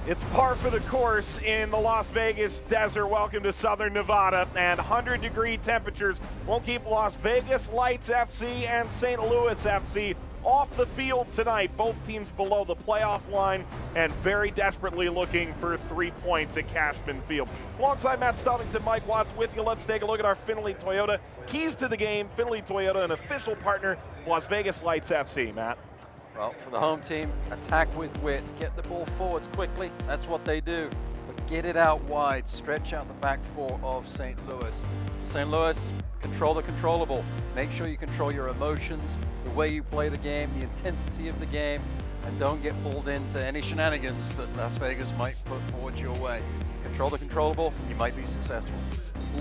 It's par for the course in the Las Vegas desert. Welcome to Southern Nevada, and 100-degree temperatures won't keep Las Vegas Lights FC and St. Louis FC off the field tonight. Both teams below the playoff line and very desperately looking for 3 points at Cashman Field. Alongside Matt Stubbington, Mike Watts with you. Let's take a look at our Findlay Toyota keys to the game. Findlay Toyota, an official partner of Las Vegas Lights FC. Matt. Well, for the home team, attack with wit, get the ball forwards quickly, that's what they do. But get it out wide, stretch out the back four of St. Louis. St. Louis, control the controllable. Make sure you control your emotions, the way you play the game, the intensity of the game, and don't get pulled into any shenanigans that Las Vegas might put forward your way. Control the controllable, you might be successful.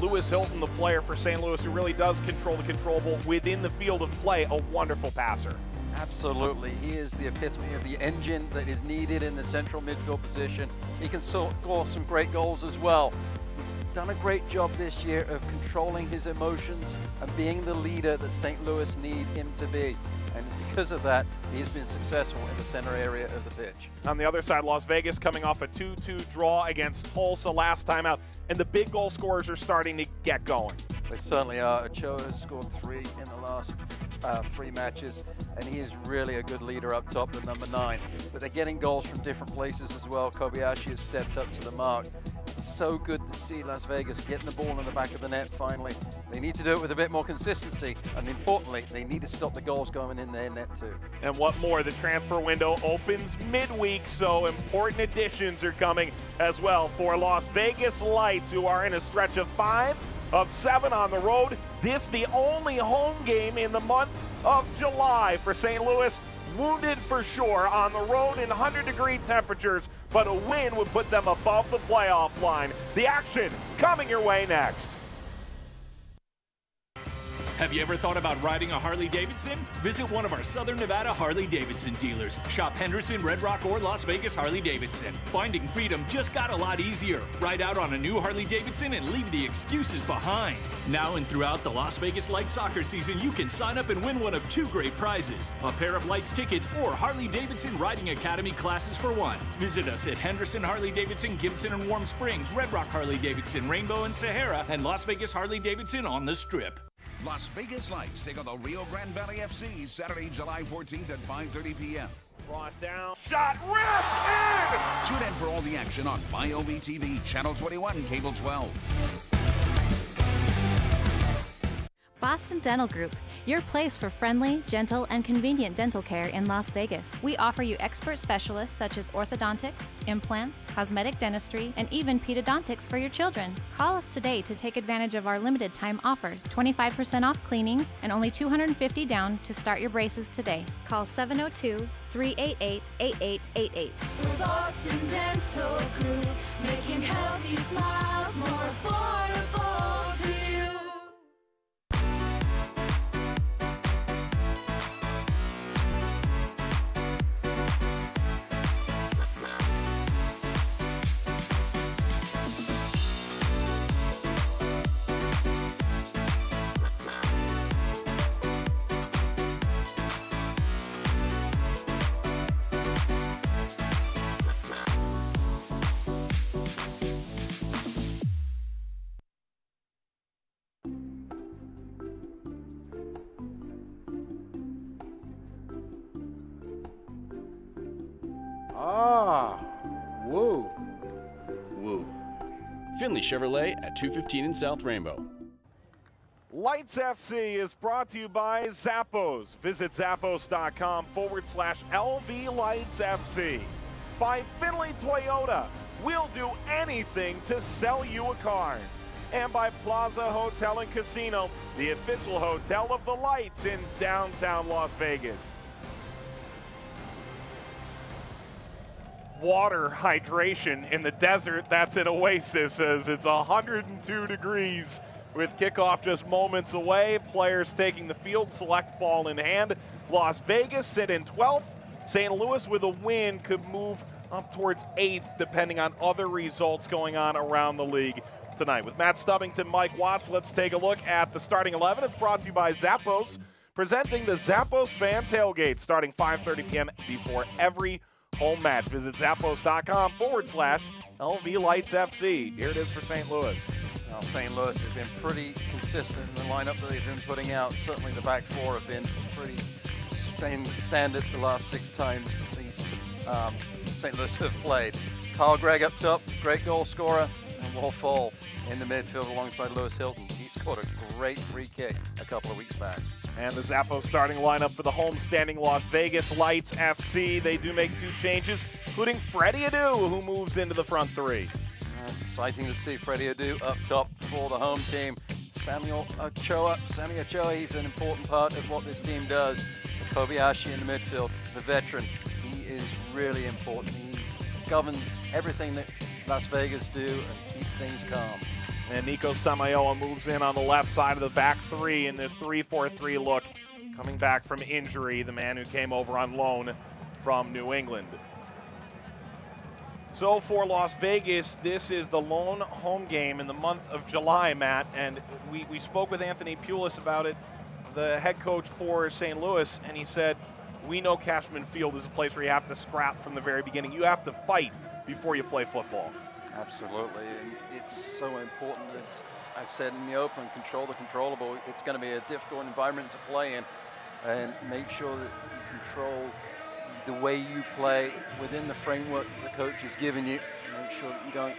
Lewis Hilton, the player for St. Louis, who really does control the controllable within the field of play, a wonderful passer. Absolutely, he is the epitome of the engine that is needed in the central midfield position. He can score some great goals as well. He's done a great job this year of controlling his emotions and being the leader that St. Louis need him to be. And because of that, he's been successful in the center area of the pitch. On the other side, Las Vegas coming off a 2-2 draw against Tulsa last time out, and the big goal scorers are starting to get going. They certainly are. Ochoa has scored 3 in the last 3 matches, and he is really a good leader up top with number 9. But they're getting goals from different places as well. Kobayashi has stepped up to the mark. It's so good to see Las Vegas getting the ball in the back of the net finally. They need to do it with a bit more consistency, and importantly, they need to stop the goals going in their net too. And what more, the transfer window opens midweek, so important additions are coming as well for Las Vegas Lights, who are in a stretch of 5 of 7 on the road. This the only home game in the month of July for St. Louis. Wounded for sure on the road in 100-degree temperatures, but a win would put them above the playoff line. The action coming your way next. Have you ever thought about riding a Harley-Davidson? Visit one of our Southern Nevada Harley-Davidson dealers. Shop Henderson, Red Rock, or Las Vegas Harley-Davidson. Finding freedom just got a lot easier. Ride out on a new Harley-Davidson and leave the excuses behind. Now and throughout the Las Vegas Lights soccer season, you can sign up and win one of 2 great prizes: a pair of Lights tickets or Harley-Davidson Riding Academy classes for 1. Visit us at Henderson Harley-Davidson, Gibson and Warm Springs, Red Rock Harley-Davidson, Rainbow and Sahara, and Las Vegas Harley-Davidson on the Strip. Las Vegas Lights take on the Rio Grande Valley FC Saturday, July 14th at 5:30 p.m. Brought down, shot, ripped in! Tune in for all the action on MyOB TV, Channel 21, Cable 12. Boston Dental Group, your place for friendly, gentle, and convenient dental care in Las Vegas. We offer you expert specialists such as orthodontics, implants, cosmetic dentistry, and even pedodontics for your children. Call us today to take advantage of our limited time offers. 25% off cleanings and only $250 down to start your braces today. Call 702-388-8888. We're Boston Dental Group, making healthy smiles more affordable to you. Woo. Woo. Findlay Chevrolet at 215 in South Rainbow. Lights FC is brought to you by Zappos. Visit zappos.com/LV Lights FC. By Findlay Toyota. We'll do anything to sell you a car. And by Plaza Hotel and Casino, the official hotel of the Lights in downtown Las Vegas. Water hydration in the desert, that's an oasis as it's 102 degrees with kickoff just moments away. Players taking the field, select ball in hand. Las Vegas sit in 12th. St. Louis with a win could move up towards 8th depending on other results going on around the league tonight. With Matt Stubbington, Mike Watts, let's take a look at the starting 11. It's brought to you by Zappos, presenting the Zappos Fan Tailgate starting 5:30 p.m. before every home match. Visit Zappos.com/LV Lights FC. Here it is for St. Louis. Well, St. Louis has been pretty consistent in the lineup that they've been putting out. Certainly the back four have been pretty standard the last 6 times these St. Louis have played. Kyle Gregg up top, great goal scorer, and Wolf Fall in the midfield alongside Lewis Hilton. He scored a great free kick a couple of weeks back. And the Zappos starting lineup for the home-standing Las Vegas Lights FC. They do make 2 changes, including Freddie Adu, who moves into the front 3. Exciting to see Freddie Adu up top for the home team. Sammy Ochoa, he's an important part of what this team does. Kobayashi in the midfield, the veteran, he is really important. He governs everything that Las Vegas do and keep things calm. And Nico Samayoa moves in on the left side of the back 3 in this 3-4-3 look. Coming back from injury, the man who came over on loan from New England. So for Las Vegas, this is the lone home game in the month of July, Matt. And we spoke with Anthony Pulis about it, the head coach for St. Louis, and he said, we know Cashman Field is a place where you have to scrap from the very beginning. You have to fight before you play football. Absolutely, and it's so important, as I said in the open, control the controllable. It's going to be a difficult environment to play in, and make sure that you control the way you play within the framework that the coach has given you. Make sure that you don't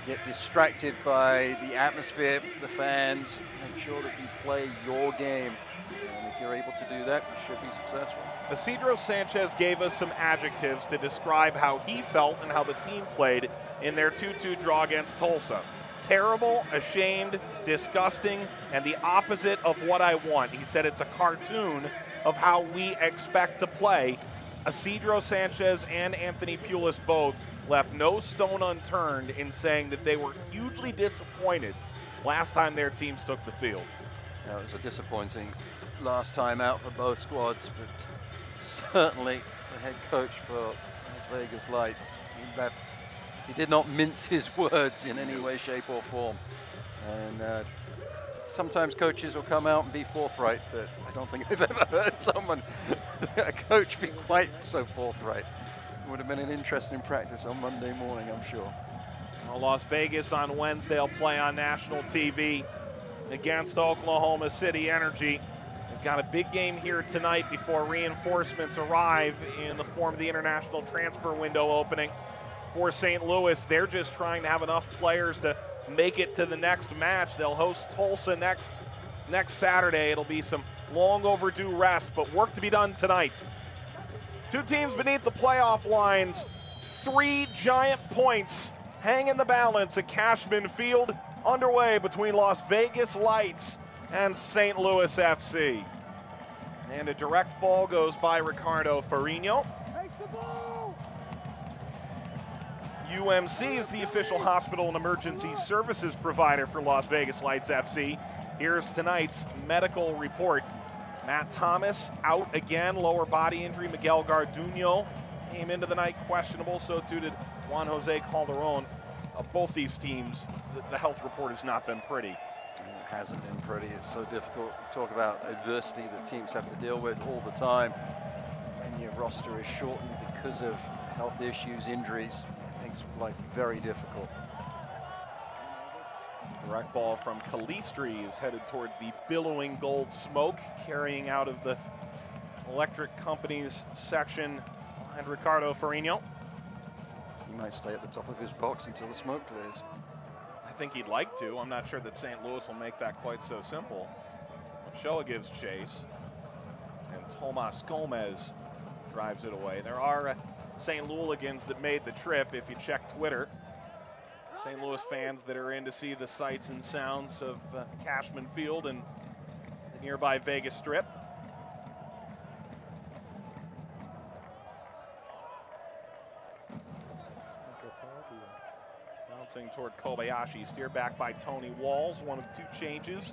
get distracted by the atmosphere, the fans. Make sure that you play your game, and if you're able to do that, you should be successful. Isidro Sanchez gave us some adjectives to describe how he felt and how the team played in their 2-2 draw against Tulsa. Terrible, ashamed, disgusting, and the opposite of what I want. He said it's a cartoon of how we expect to play. Isidro Sanchez and Anthony Pulis both left no stone unturned in saying that they were hugely disappointed last time their teams took the field. Yeah, it was a disappointing last time out for both squads, but certainly the head coach for Las Vegas Lights, he did not mince his words in any way, shape, or form. And sometimes coaches will come out and be forthright, but I don't think I've ever heard a coach be quite so forthright. It would have been an interesting practice on Monday morning, I'm sure. Well, Las Vegas on Wednesday will play on national TV against Oklahoma City Energy. We've got a big game here tonight before reinforcements arrive in the form of the international transfer window opening. For St. Louis, they're just trying to have enough players to make it to the next match. They'll host Tulsa next Saturday. It'll be some long overdue rest, but work to be done tonight. 2 teams beneath the playoff lines, 3 giant points hang in the balance at Cashman Field, underway between Las Vegas Lights and St. Louis FC. And a direct ball goes by Ricardo Farino. UMC is the official hospital and emergency services provider for Las Vegas Lights FC. Here's tonight's medical report. Matt Thomas out again, lower body injury. Miguel Garduno came into the night questionable, so too did Juan Jose Calderon. Both these teams, the health report has not been pretty. It hasn't been pretty. It's so difficult to talk about adversity that teams have to deal with all the time. And your roster is shortened because of health issues, injuries. It makes life very difficult. Direct ball from Calistri is headed towards the billowing gold smoke, carrying out of the electric company's section behind Ricardo Farino. He might stay at the top of his box until the smoke clears. I think he'd like to. I'm not sure that St. Louis will make that quite so simple. Ochoa gives chase, and Tomas Gomez drives it away. There are St. Louligans that made the trip, if you check Twitter. St. Louis fans that are in to see the sights and sounds of Cashman Field and the nearby Vegas Strip. Bouncing toward Kobayashi, steered back by Tony Walls, one of 2 changes.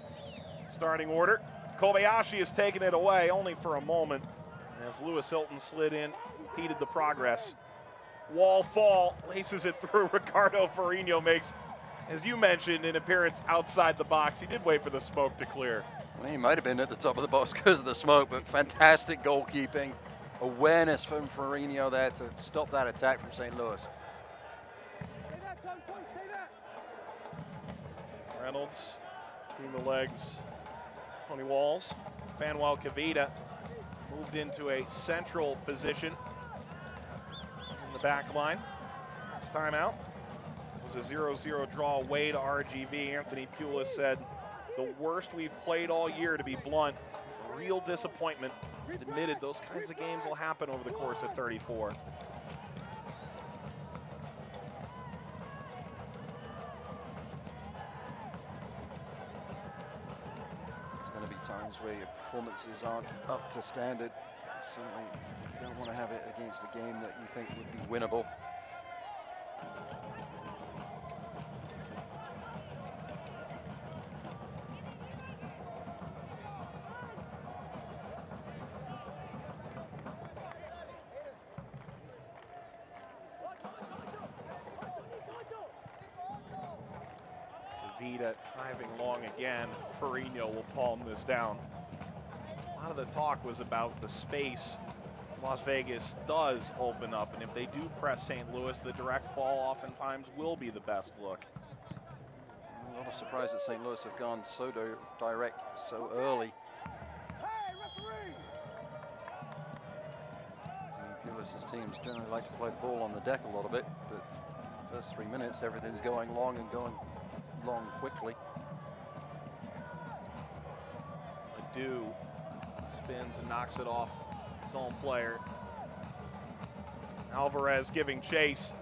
Starting order. Kobayashi has taken it away only for a moment as Lewis Hilton slid in, impeded the progress. Wall fall, laces it through. Ricardo Farino makes, as you mentioned, an appearance outside the box. He did wait for the smoke to clear. Well, he might have been at the top of the box because of the smoke, but fantastic goalkeeping. awareness from Ferrigno there to stop that attack from St. Louis. Reynolds between the legs, Tony Walls. Fanuel Kavita moved into a central position in the back line. Last time out was a 0-0 draw away to RGV. Anthony Pulis said, the worst we've played all year, to be blunt. A real disappointment. Admitted those kinds of games will happen over the course of 34. Times where your performances aren't up to standard. Certainly you don't want to have it against a game that you think would be winnable. Kavita driving long again. Ferrigno will palm this down. A lot of the talk was about the space Las Vegas does open up, and if they do press St. Louis, the direct ball oftentimes will be the best look. I'm not surprised that St. Louis have gone so direct so early. Pulis' teams generally like to play the ball on the deck a little bit, but the first 3 minutes everything's going long and going long quickly. Adu spins and knocks it off his own player. Alvarez giving chase.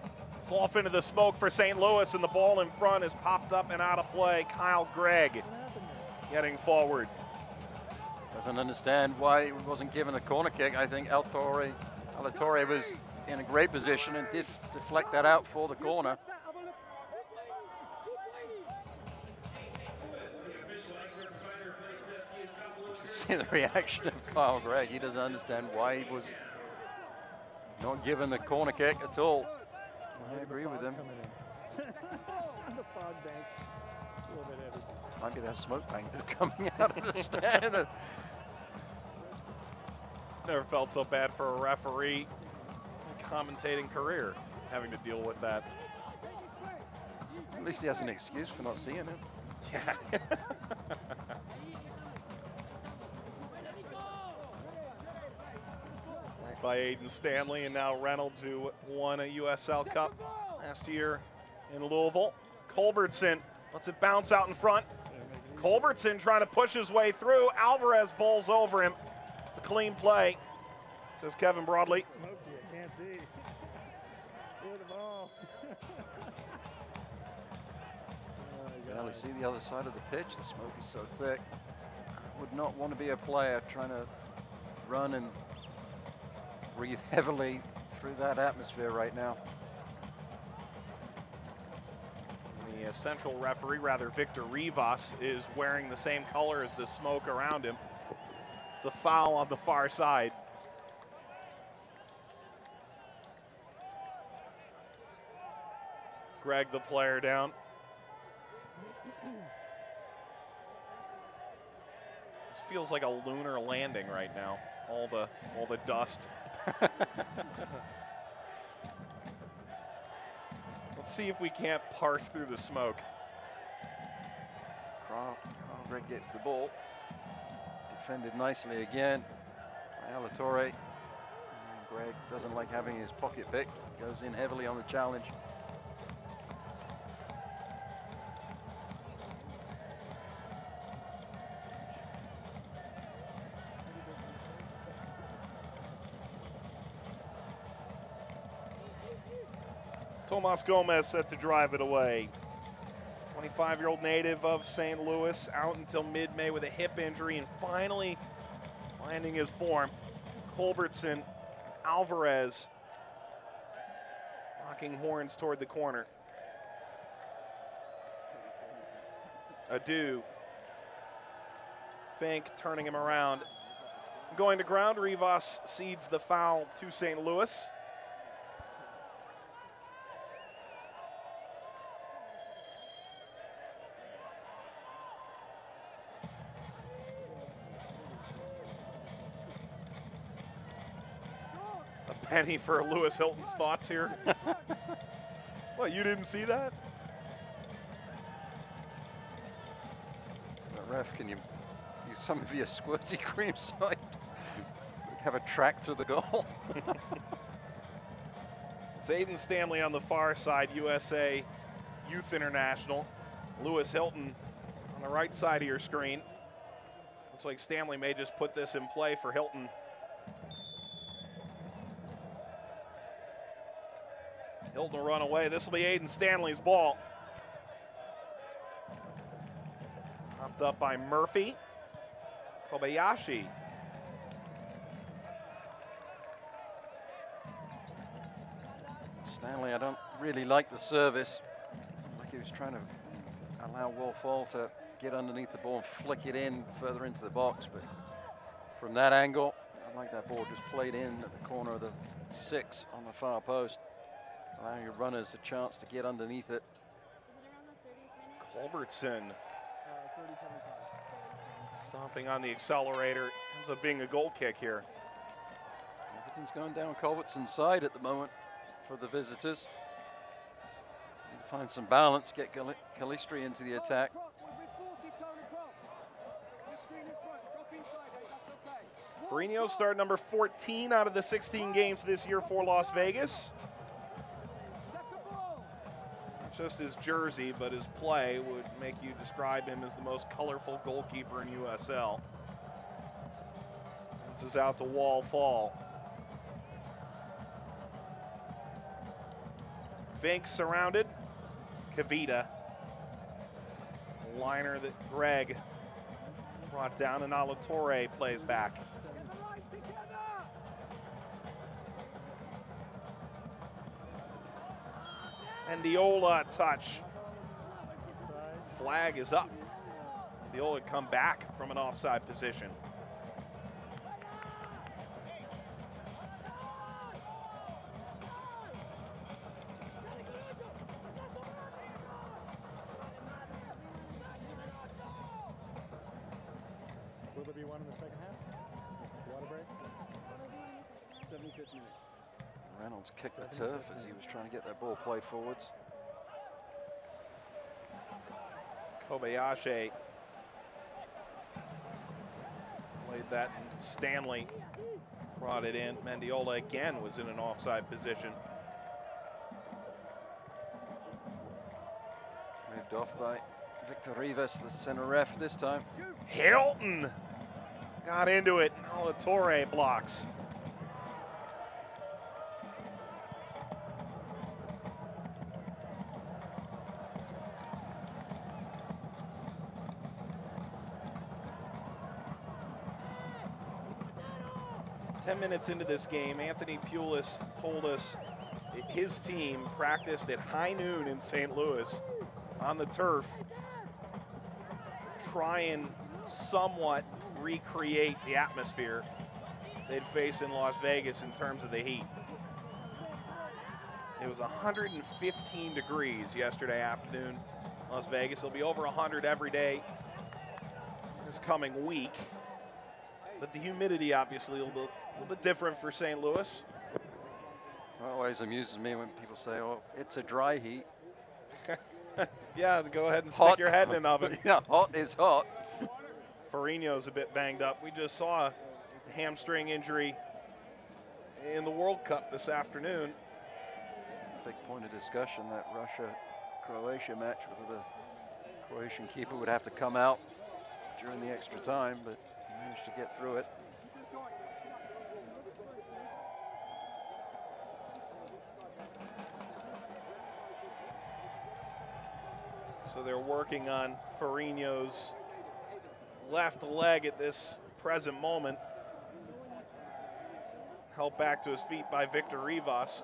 It's off into the smoke for St. Louis, and the ball in front is popped up and out of play. Kyle Gregg getting forward. Doesn't understand why he wasn't given a corner kick. I think Alatorre was in a great position and did deflect that out for the corner. See the reaction of Kyle Gregg. He doesn't understand why he was not given the corner kick at all. I agree with him. Might be that smoke bank that's coming out of the stand. Never felt so bad for a referee commentating career having to deal with that. At least he has an excuse for not seeing it. Yeah. By Aiden Stanley, and now Reynolds, who won a USL Cup last year in Louisville. Culbertson lets it bounce out in front. Culbertson trying to push his way through. Alvarez bowls over him. It's a clean play, says Kevin Broadley. Can't see. The ball. Barely see the other side of the pitch. The smoke is so thick. Would not want to be a player trying to run and breathe heavily through that atmosphere right now. The central referee, rather Victor Rivas, is wearing the same color as the smoke around him. It's a foul on the far side. Greg, the player, down. This feels like a lunar landing right now. All the dust. Let's see if we can't parse through the smoke. Kyle Gregg gets the ball. Defended nicely again by Alatorre. And Gregg doesn't like having his pocket picked. Goes in heavily on the challenge. Tomas Gomez set to drive it away. 25-year-old native of St. Louis, out until mid-May with a hip injury, and finally finding his form. Culbertson, Alvarez locking horns toward the corner. Adu. Fink turning him around. Going to ground, Rivas cedes the foul to St. Louis. Any for Lewis Hilton's thoughts here? What, you didn't see that? Ref, can you use some of your squirty cream so I have a track to the goal? It's Aiden Stanley on the far side, USA Youth International. Lewis Hilton on the right side of your screen. Looks like Stanley may just put this in play for Hilton. Hilton will run away. This will be Aiden Stanley's ball. Popped up by Murphy. Kobayashi. Stanley, I don't really like the service. Like he was trying to allow Wolf Hall to get underneath the ball and flick it in further into the box, but from that angle, I like that ball just played in at the corner of the 6 on the far post, allowing your runners a chance to get underneath it. Culbertson stomping on the accelerator. Ends up being a goal kick here. Everything's going down Culbertson's side at the moment for the visitors. Need to find some balance, get Calistri into the attack. Ferrigno started number 14 out of the 16 games this year for Las Vegas. Not just his jersey, but his play would make you describe him as the most colorful goalkeeper in USL. This is out to Wall Fall. Fink surrounded. Kavita. Liner that Greg brought down, and Alatorre plays back. Mendiola touch. Flag is up. Mendiola come back from an offside position. Will there be one in the second half? Water break? 75th minute. Reynolds kicked the turf as he was trying to get that ball played forwards. Kobayashi played that, and Stanley brought it in. Mendiola again was in an offside position. Moved off by Victor Rivas, the center ref this time. Hilton got into it. Alatorre blocks. Minutes into this game, Anthony Pulis told us his team practiced at high noon in St. Louis on the turf, try and somewhat recreate the atmosphere they'd face in Las Vegas in terms of the heat. It was 115 degrees yesterday afternoon, Las Vegas. It'll be over 100 every day this coming week, but the humidity obviously a little bit different for St. Louis. It always amuses me when people say, oh, it's a dry heat. Yeah, go ahead and stick your head in an oven. Yeah, hot is hot. Ferrigno's a bit banged up. We just saw a hamstring injury in the World Cup this afternoon. Big point of discussion, that Russia-Croatia match, whether the Croatian keeper would have to come out during the extra time, but he managed to get through it. So they're working on Ferrigno's left leg at this present moment. Helped back to his feet by Victor Rivas,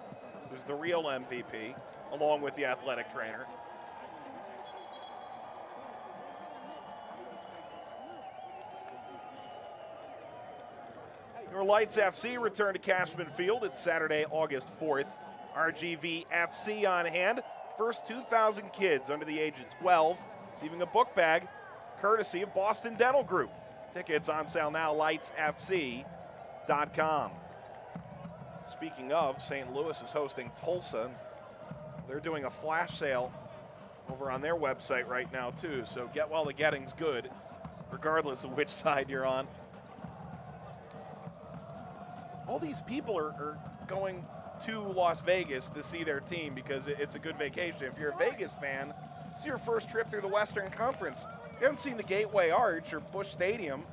who's the real MVP, along with the athletic trainer. Your Lights FC return to Cashman Field. It's Saturday, August 4th. RGV FC on hand. First 2,000 kids under the age of 12 receiving a book bag courtesy of Boston Dental Group. Tickets on sale now, lightsfc.com. Speaking of, St. Louis is hosting Tulsa. They're doing a flash sale over on their website right now too, so get while the getting's good, regardless of which side you're on. All these people are going to Las Vegas to see their team because it's a good vacation. If you're a Vegas fan, it's your first trip through the Western Conference. If you haven't seen the Gateway Arch or Busch Stadium,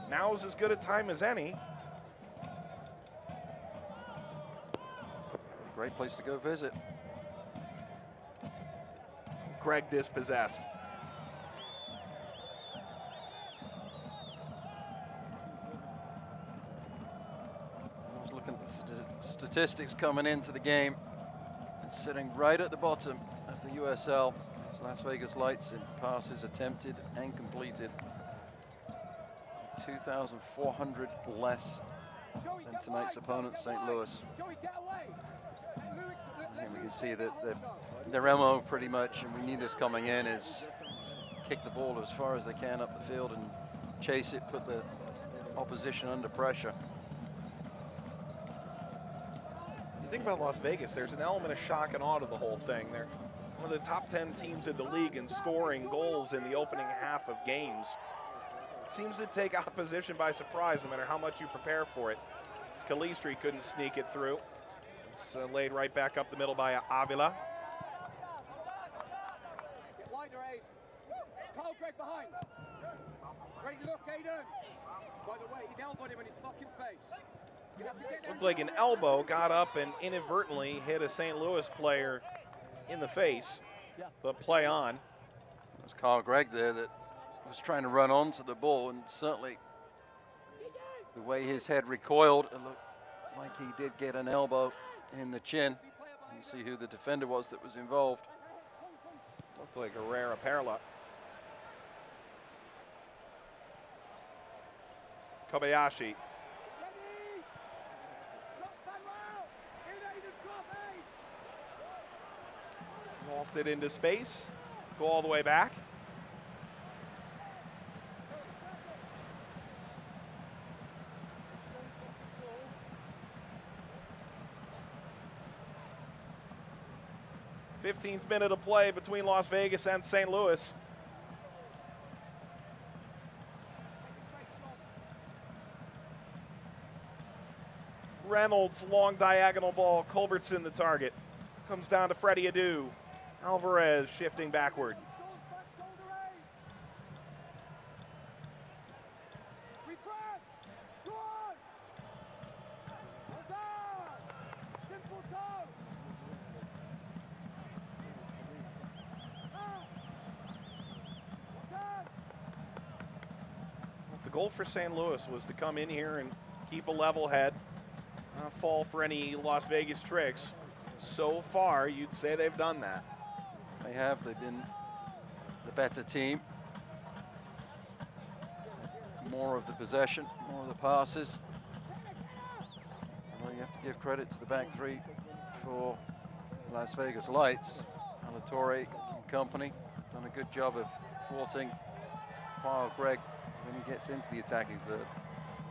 now's as good a time as any. Great place to go visit. Greg dispossessed. I was looking at the statistics coming into the game. It's sitting right at the bottom of the USL. It's Las Vegas Lights in passes attempted and completed. 2,400 less than tonight's opponent, St. Louis. And we can see that their MO pretty much, and we knew this coming in, is kick the ball as far as they can up the field and chase it, put the opposition under pressure. You think about Las Vegas, there's an element of shock and awe to the whole thing. They're one of the top 10 teams in the league in scoring goals in the opening half of games. Seems to take opposition by surprise no matter how much you prepare for it. Calistri couldn't sneak it through. It's laid right back up the middle by Avila. Carl Gregg behind. Ready to look, Aiden. By the way, he's elbowed him in his fucking face. Looked like an elbow got up and inadvertently hit a St. Louis player in the face, but play on. It was Carl Gregg there that was trying to run onto the ball, and certainly the way his head recoiled, it looked like he did get an elbow in the chin. You see who the defender was that was involved. Looked like Herrera Perla. Kobayashi. Lofted into space. Go all the way back. '15th minute of play between Las Vegas and St. Louis. Reynolds, long diagonal ball. Culbertson the target. Comes down to Freddie Adu. Alvarez shifting backward. The goal for St. Louis was to come in here and keep a level head, not fall for any Las Vegas tricks. So far, you'd say they've done that. They have. They've been the better team. More of the possession, more of the passes. Although you have to give credit to the back three for Las Vegas Lights. Alatorre and company done a good job of thwarting Carl Gregg when he gets into the attacking third.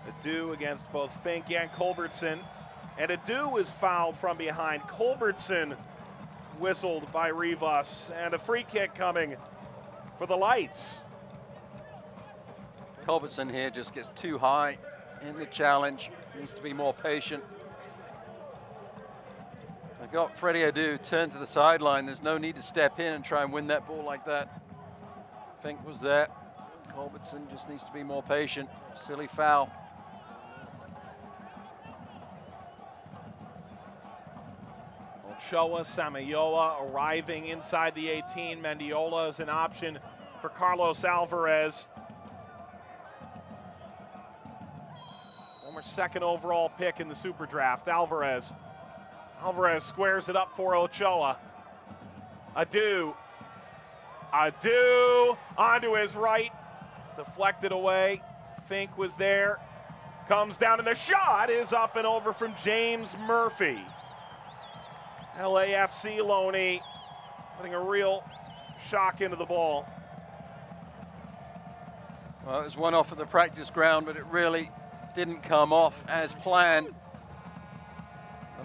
Adu against both Fink and Culbertson. And Adu is fouled from behind. Culbertson whistled by Rivas. And a free kick coming for the Lights. Culbertson here just gets too high in the challenge. Needs to be more patient. They've got Freddie Adu turned to the sideline. There's no need to step in and try and win that ball like that. Fink was there. Culbertson just needs to be more patient. Silly foul. Ochoa, Samayoa arriving inside the 18. Mendiola is an option for Carlos Alvarez. Former second overall pick in the Super Draft, Alvarez. Alvarez squares it up for Ochoa. Adu onto his right, deflected away. Fink was there, comes down, and the shot is up and over from James Murphy. LAFC Loney putting a real shock into the ball. Well, it was one off at the practice ground, but it really didn't come off as planned.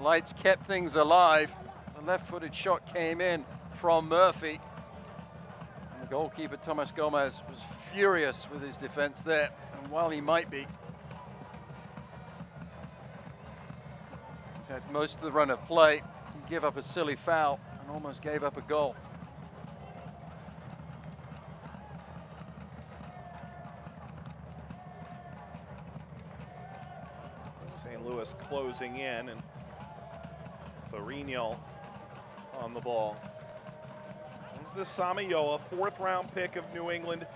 Lights kept things alive. The left-footed shot came in from Murphy. And the goalkeeper, Tomas Gomez, was furious with his defense there. And while he might be, he had most of the run of play, he gave up a silly foul and almost gave up a goal. St. Louis closing in, and Farino on the ball. Comes to Samayoa, 4th round pick of New England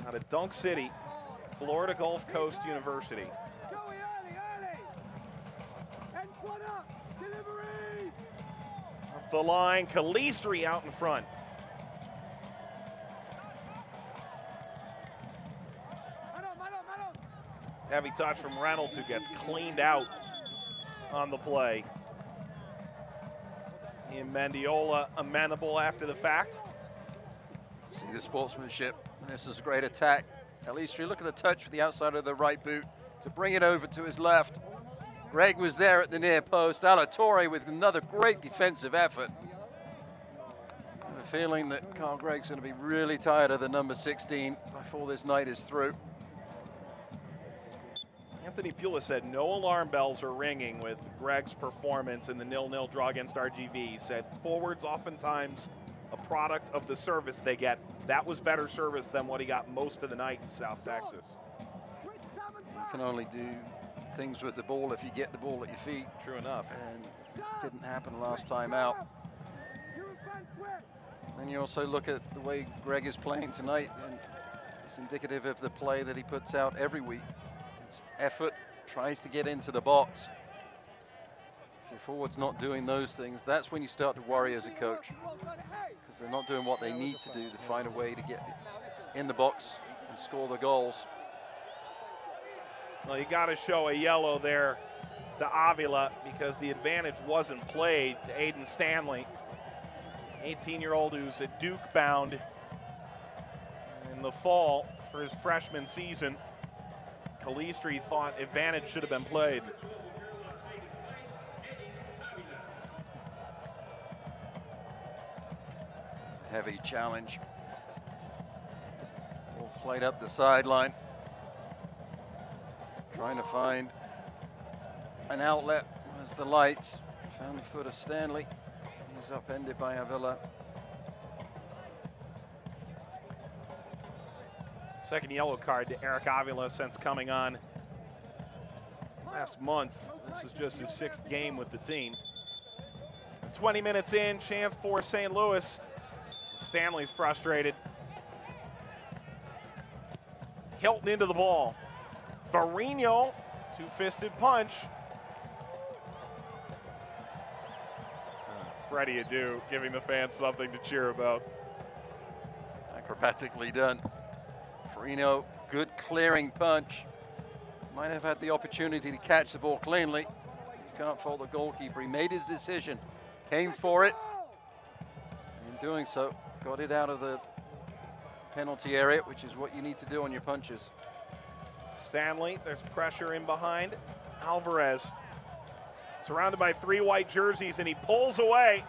out of Dunk City, Florida Gulf Coast University. Joey, early! And one up! Delivery! Up the line, Calistri out in front. Man on! Heavy touch from Reynolds, who gets cleaned out on the play. And Mendiola amenable after the fact. See the sportsmanship. This is a great attack. Calistri, look at the touch with the outside of the right boot to bring it over to his left. Greg was there at the near post. Alatorre with another great defensive effort. I have a feeling that Carl Gregg's going to be really tired of the number 16 before this night is through. Anthony Pula said no alarm bells are ringing with Gregg's performance in the 0-0 draw against RGV. He said forwards oftentimes a product of the service they get. That was better service than what he got most of the night in South Texas. You can only do things with the ball if you get the ball at your feet. True enough. And it didn't happen last time out. And you also look at the way Gregg is playing tonight, and it's indicative of the play that he puts out every week. It's effort, tries to get into the box. If your forward's not doing those things, that's when you start to worry as a coach, because they're not doing what they need to do to find a way to get in the box and score the goals. Well, you got to show a yellow there to Avila because the advantage wasn't played to Aiden Stanley, 18-year-old who's a Duke bound in the fall for his freshman season. Calistri thought advantage should have been played. Heavy challenge. Ball played up the sideline. Trying to find an outlet as the Lights found the foot of Stanley. He's upended by Avila. Second yellow card to Eric Avila since coming on last month. This is just his 6th game with the team. 20 minutes in, chance for St. Louis. Stanley's frustrated. Hilton into the ball. Farino, two-fisted punch. Freddie Adu giving the fans something to cheer about. Acrobatically done. Farino, good clearing punch. Might have had the opportunity to catch the ball cleanly. You can't fault the goalkeeper. He made his decision, came for it. In doing so, got it out of the penalty area, which is what you need to do on your punches. Stanley, there's pressure in behind. Alvarez, surrounded by 3 white jerseys, and he pulls away.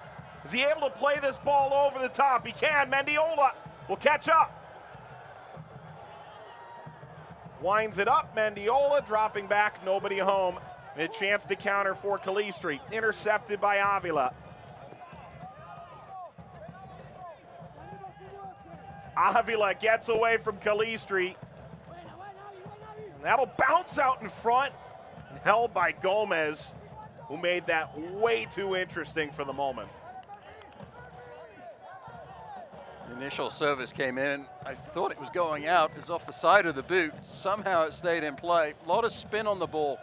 Is he able to play this ball over the top? He can. Mendiola will catch up. Winds it up. Mendiola dropping back, nobody home. And a chance to counter for Calistri. Intercepted by Avila. Avila gets away from Calistri. And that'll bounce out in front and held by Gomez, who made that way too interesting for the moment. The initial service came in. I thought it was going out. It was off the side of the boot. Somehow it stayed in play. A lot of spin on the ball.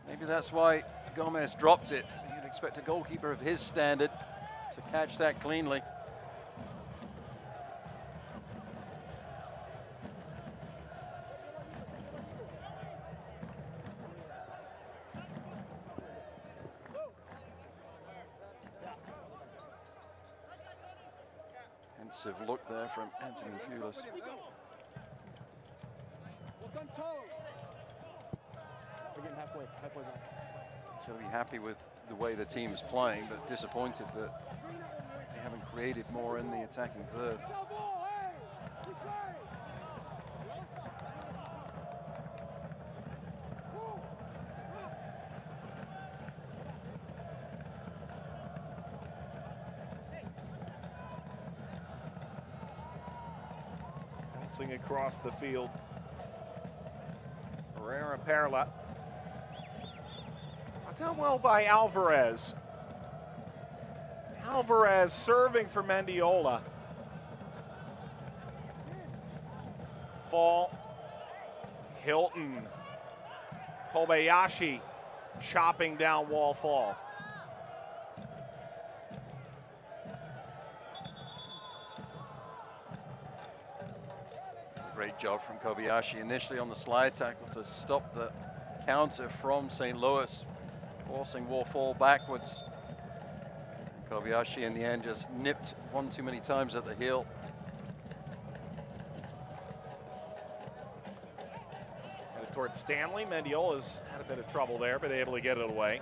Maybe that's why Gomez dropped it. You'd expect a goalkeeper of his standard to catch that cleanly. Pensive look there from Anthony Pulis. We're getting halfway back. He's going to be happy with the way the team is playing, but disappointed that they haven't created more in the attacking third. Bouncing across the field. Herrera Perla. Done well by Alvarez. Alvarez serving for Mendiola. Fall. Hilton. Kobayashi chopping down wall fall. Great job from Kobayashi initially on the slide tackle to stop the counter from St. Louis, forcing Warfall backwards. Kobayashi in the end just nipped one too many times at the heel. Headed towards Stanley. Mendiola's had a bit of trouble there, but able to get it away.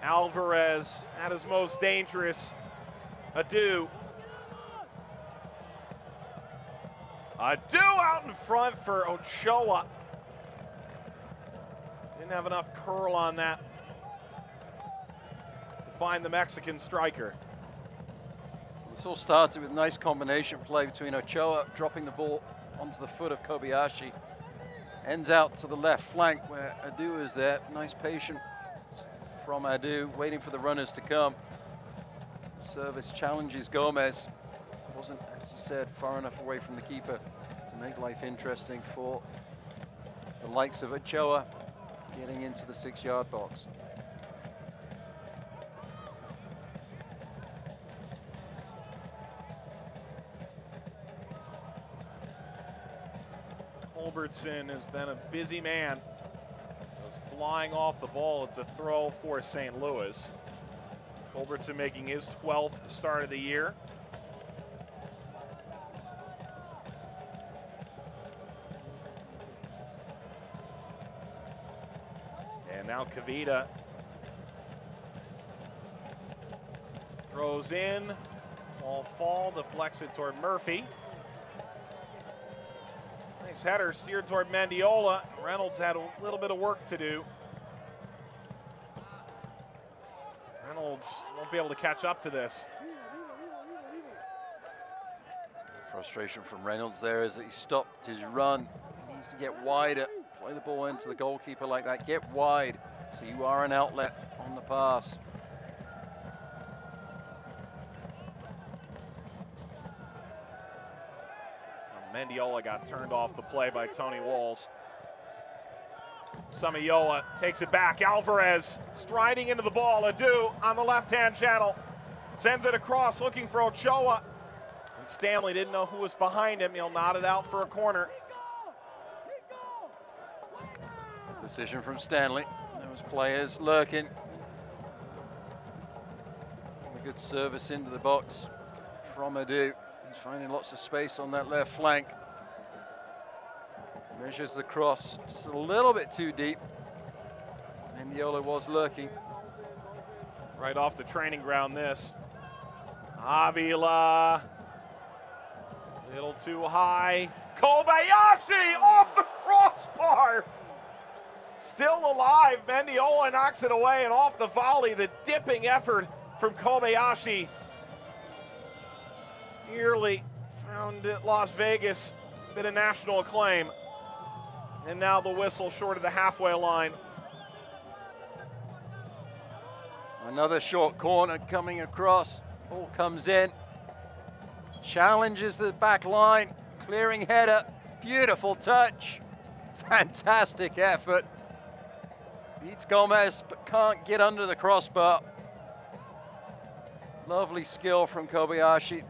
Alvarez at his most dangerous. Adu. Adu out in front for Ochoa. Didn't have enough curl on that to find the Mexican striker. This all started with nice combination play between Ochoa dropping the ball onto the foot of Kobayashi. Ends out to the left flank where Adu is there. Nice patience from Adu, waiting for the runners to come. Service challenges Gomez. Wasn't, as you said, far enough away from the keeper to make life interesting for the likes of Ochoa getting into the 6-yard box. Culbertson has been a busy man. Goes flying off the ball. It's a throw for St. Louis. Culbertson making his 12th start of the year. And now Kavita throws in, ball fall, deflects it toward Murphy. Nice header steered toward Mendiola. Reynolds had a little bit of work to do. Reynolds won't be able to catch up to this. Frustration from Reynolds there is that he stopped his run. He needs to get wider. Play the ball into the goalkeeper like that. Get wide so you are an outlet on the pass. Mendiola got turned off the play by Tony Walls. Samayoa takes it back. Alvarez striding into the ball. Adu on the left-hand channel. Sends it across looking for Ochoa. And Stanley didn't know who was behind him. He'll nod it out for a corner. Decision from Stanley. Those players lurking. A good service into the box from Adu. He's finding lots of space on that left flank. Measures the cross just a little bit too deep. Mendiola was lurking. Right off the training ground this. Avila. A little too high. Kobayashi off the crossbar. Still alive. Mendiola knocks it away, and off the volley, the dipping effort from Kobayashi. Nearly found at Las Vegas, bit of national acclaim. And now the whistle short of the halfway line. Another short corner coming across. Ball comes in. Challenges the back line. Clearing header. Beautiful touch. Fantastic effort. Beats Gomez, but can't get under the crossbar. Lovely skill from Kobayashi.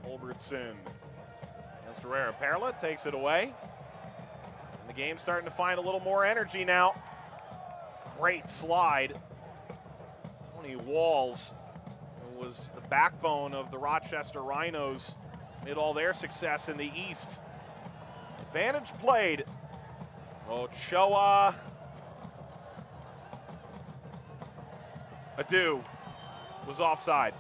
Culbertson. Against Herrera. Perla takes it away. And the game's starting to find a little more energy now. Great slide. Tony Walls, who was the backbone of the Rochester Rhinos made all their success in the East. Advantage played. Ochoa. Adu was offside.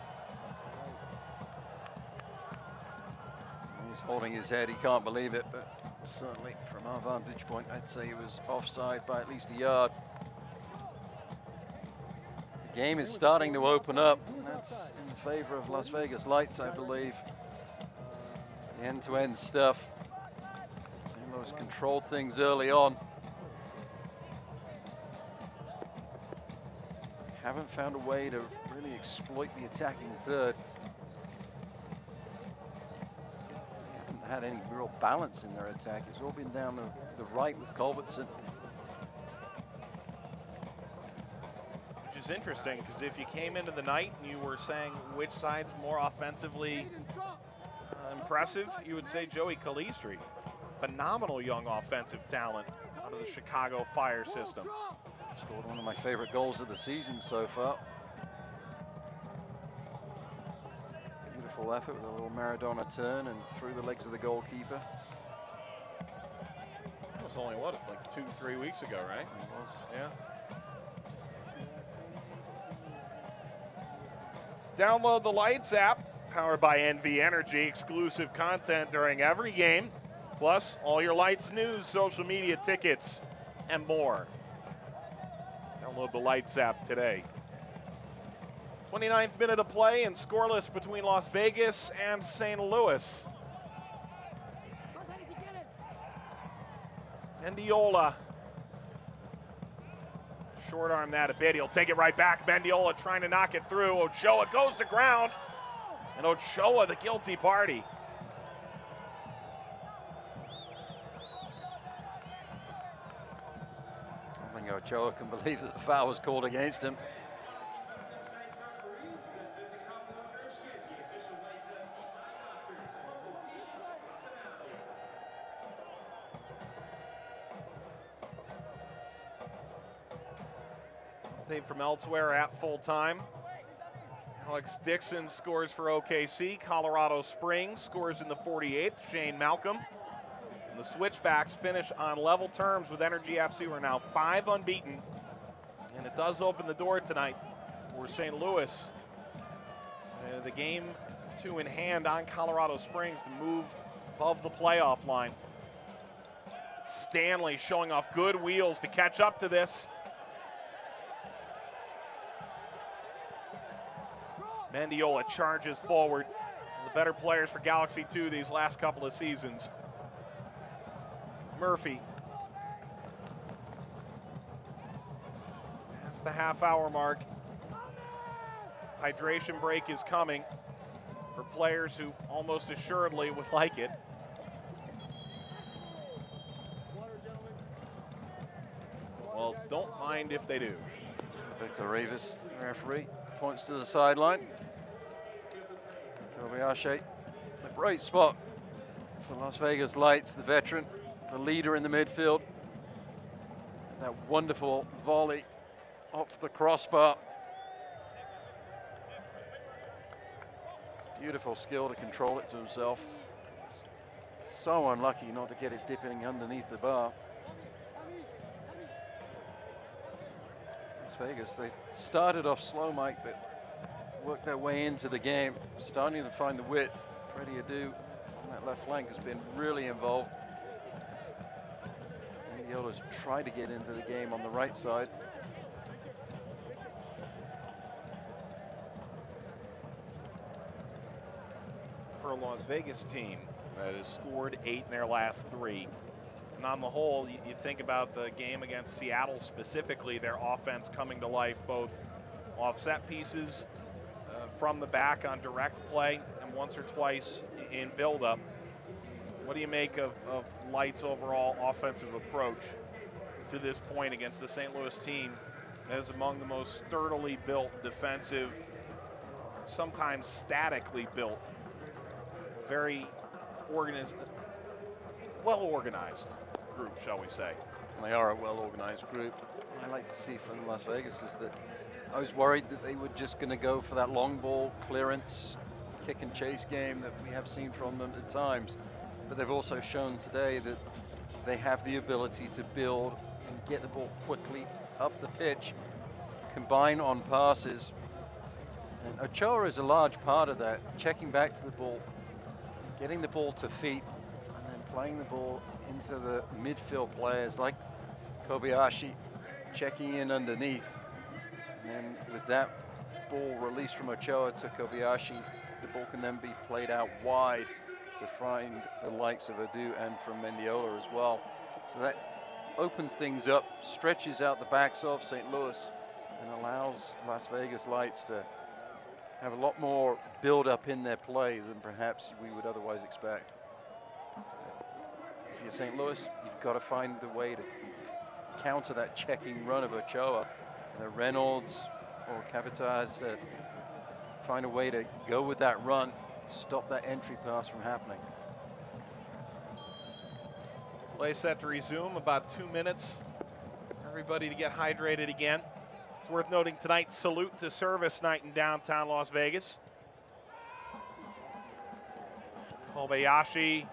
He's holding his head, he can't believe it, but certainly from our vantage point, I'd say he was offside by at least a yard. The game is starting to open up, and that's in favor of Las Vegas Lights, I believe. The end-to-end stuff. St. Louis controlled things early on. Haven't found a way to really exploit the attacking third. They haven't had any real balance in their attack. It's all been down the right with Culbertson. Which is interesting, because if you came into the night and you were saying which side's more offensively impressive, you would say Joey Calistri. Phenomenal young offensive talent out of the Chicago Fire system. Scored one of my favorite goals of the season so far. Beautiful effort with a little Maradona turn and through the legs of the goalkeeper. That was only, what, like 2-3 weeks ago, right? It was. Yeah. Download the Lights app, powered by NV Energy. Exclusive content during every game, plus all your Lights news, social media, tickets, and more. Download the Lights app today. 29th minute of play and scoreless between Las Vegas and St. Louis. Mendiola. Short arm that a bit. He'll take it right back. Mendiola trying to knock it through. Ochoa goes to ground. And Ochoa, the guilty party. I think Ochoa can believe that the foul was called against him. Update from elsewhere at full time. Alex Dixon scores for OKC. Colorado Springs scores in the 48th. Shane Malcolm. And the Switchbacks finish on level terms with Energy FC. We're now 5 unbeaten. And it does open the door tonight for St. Louis. The game 2 in hand on Colorado Springs to move above the playoff line. Stanley showing off good wheels to catch up to this. Mendiola charges forward. The better players for Galaxy 2 these last couple of seasons. Murphy. That's the half-hour mark. Hydration break is coming for players who almost assuredly would like it. Well, don't mind if they do. Victor Rivas, referee, points to the sideline. Kobayashi, a bright spot for Las Vegas Lights, the veteran, the leader in the midfield. And that wonderful volley off the crossbar. Beautiful skill to control it to himself. So unlucky not to get it dipping underneath the bar. Las Vegas, they started off slow, Mike, but worked their way into the game, starting to find the width. Freddie Adu on that left flank has been really involved. Mendiola's tried to get into the game on the right side. For a Las Vegas team that has scored 8 in their last 3. And on the whole, you think about the game against Seattle specifically, their offense coming to life both off set pieces, from the back on direct play, and once or twice in build-up. What do you make of Lights' overall offensive approach to this point against the St. Louis team that is among the most sturdily built, defensive, sometimes statically built, very well-organized group, shall we say? They are a well-organized group. What I like to see from Las Vegas is that I was worried that they were just going to go for that long ball clearance, kick and chase game that we have seen from them at times. But they've also shown today that they have the ability to build and get the ball quickly up the pitch, combine on passes. And Ochoa is a large part of that, checking back to the ball, getting the ball to feet, and then playing the ball into the midfield players like Kobayashi, checking in underneath. And then with that ball released from Ochoa to Kobayashi, the ball can then be played out wide to find the likes of Adu and from Mendiola as well. So that opens things up, stretches out the backs of St. Louis, and allows Las Vegas Lights to have a lot more build-up in their play than perhaps we would otherwise expect. If you're St. Louis, you've got to find a way to counter that checking run of Ochoa. Reynolds or Cavita has to find a way to go with that run, stop that entry pass from happening. Play set to resume, about 2 minutes. Everybody to get hydrated again. It's worth noting tonight's Salute to Service night in downtown Las Vegas. Kobayashi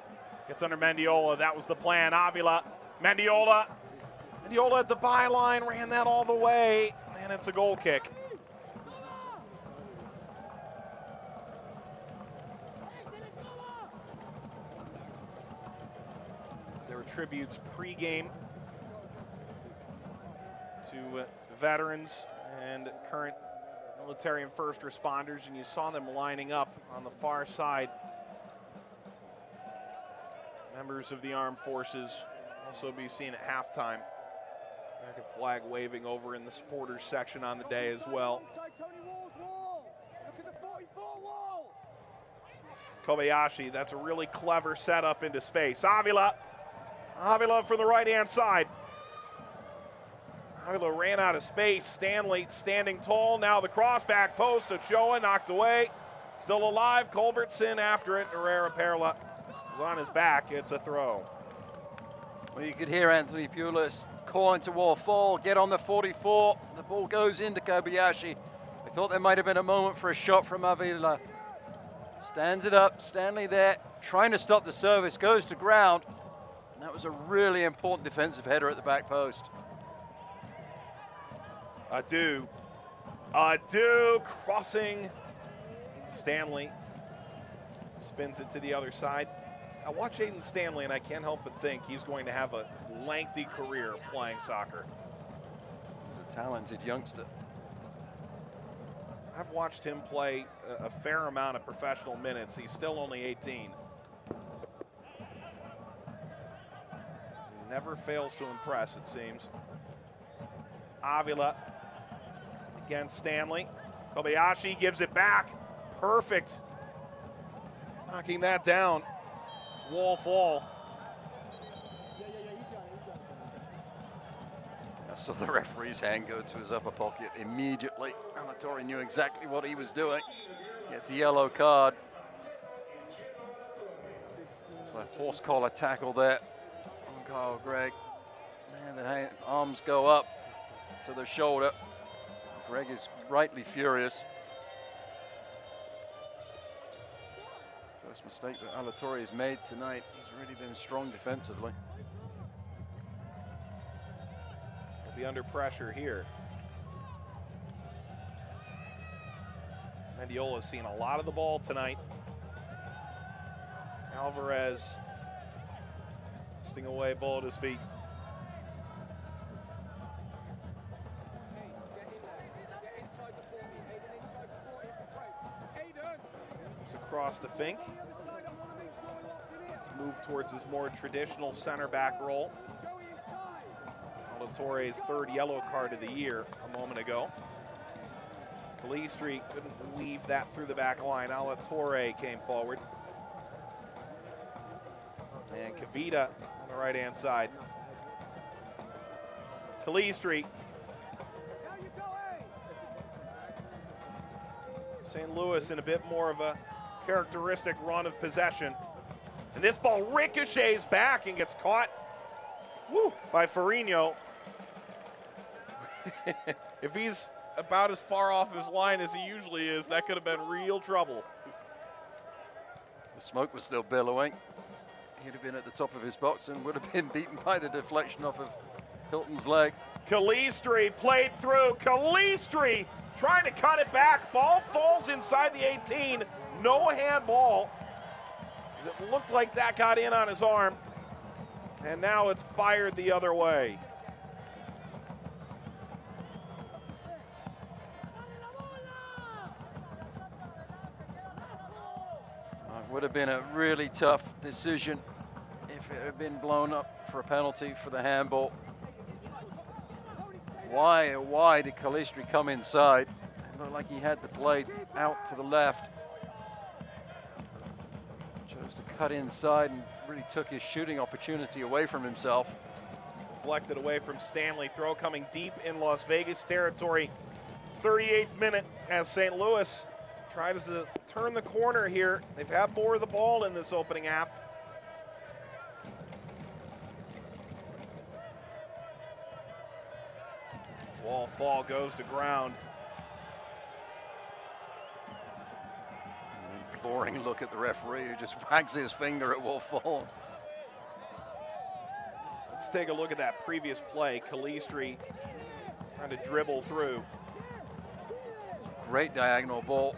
gets under Mendiola. That was the plan. Avila, Mendiola at the byline, ran that all the way, and it's a goal kick. There were tributes pregame to veterans and current military and first responders, and you saw them lining up on the far side. Members of the armed forces also be seen at halftime. American flag waving over in the supporters section on the day as well. Kobayashi, that's a really clever setup into space. Avila from the right-hand side. Avila ran out of space. Stanley standing tall. Now the cross back post. Ochoa knocked away. Still alive. Culbertson after it. Herrera Perla is on his back. It's a throw. Well, you could hear Anthony Pulis calling to Warfall, get on the 44. The ball goes into Kobayashi. I thought there might have been a moment for a shot from Avila. Stands it up. Stanley there, trying to stop the service, goes to ground. And that was a really important defensive header at the back post. Adu crossing. Stanley spins it to the other side. I watch Aiden Stanley and I can't help but think he's going to have a lengthy career playing soccer. He's a talented youngster. I've watched him play a fair amount of professional minutes. He's still only 18. He never fails to impress, it seems. Avila against Stanley. Kobayashi gives it back. Perfect. Knocking that down. Wall fall. I saw the referee's hand go to his upper pocket immediately. Alatorre knew exactly what he was doing. Gets a yellow card. So a horse collar tackle there on Kyle Gregg. Man, the arms go up to the shoulder. Gregg is rightly furious. First mistake that Alatorre has made tonight. He's really been strong defensively. He'll be under pressure here. Mendiola's seen a lot of the ball tonight. Alvarez sting away, ball at his feet. Across to Fink. Move towards his more traditional center back role. Alatorre's third yellow card of the year a moment ago. Calistri couldn't weave that through the back line. Alatorre came forward. And Cavita on the right-hand side. Calistri. St. Louis in a bit more of a characteristic run of possession. And this ball ricochets back and gets caught by Ferrigno. If he's about as far off his line as he usually is, that could have been real trouble. The smoke was still billowing. He'd have been at the top of his box and would have been beaten by the deflection off of Hilton's leg. Calistri played through. Calistri trying to cut it back. Ball falls inside the 18. No handball. It looked like that got in on his arm. And now it's fired the other way. It would have been a really tough decision if it had been blown up for a penalty for the handball. Why did Calistri come inside? It looked like he had the blade out to the left. Chose to cut inside and really took his shooting opportunity away from himself. Deflected away from Stanley. Throw coming deep in Las Vegas territory. 38th minute as St. Louis tries to turn the corner here. They've had more of the ball in this opening half. Ball fall goes to ground. An imploring look at the referee who just wags his finger at Wolf Fall. Let's take a look at that previous play. Calistri trying to dribble through. Great diagonal ball.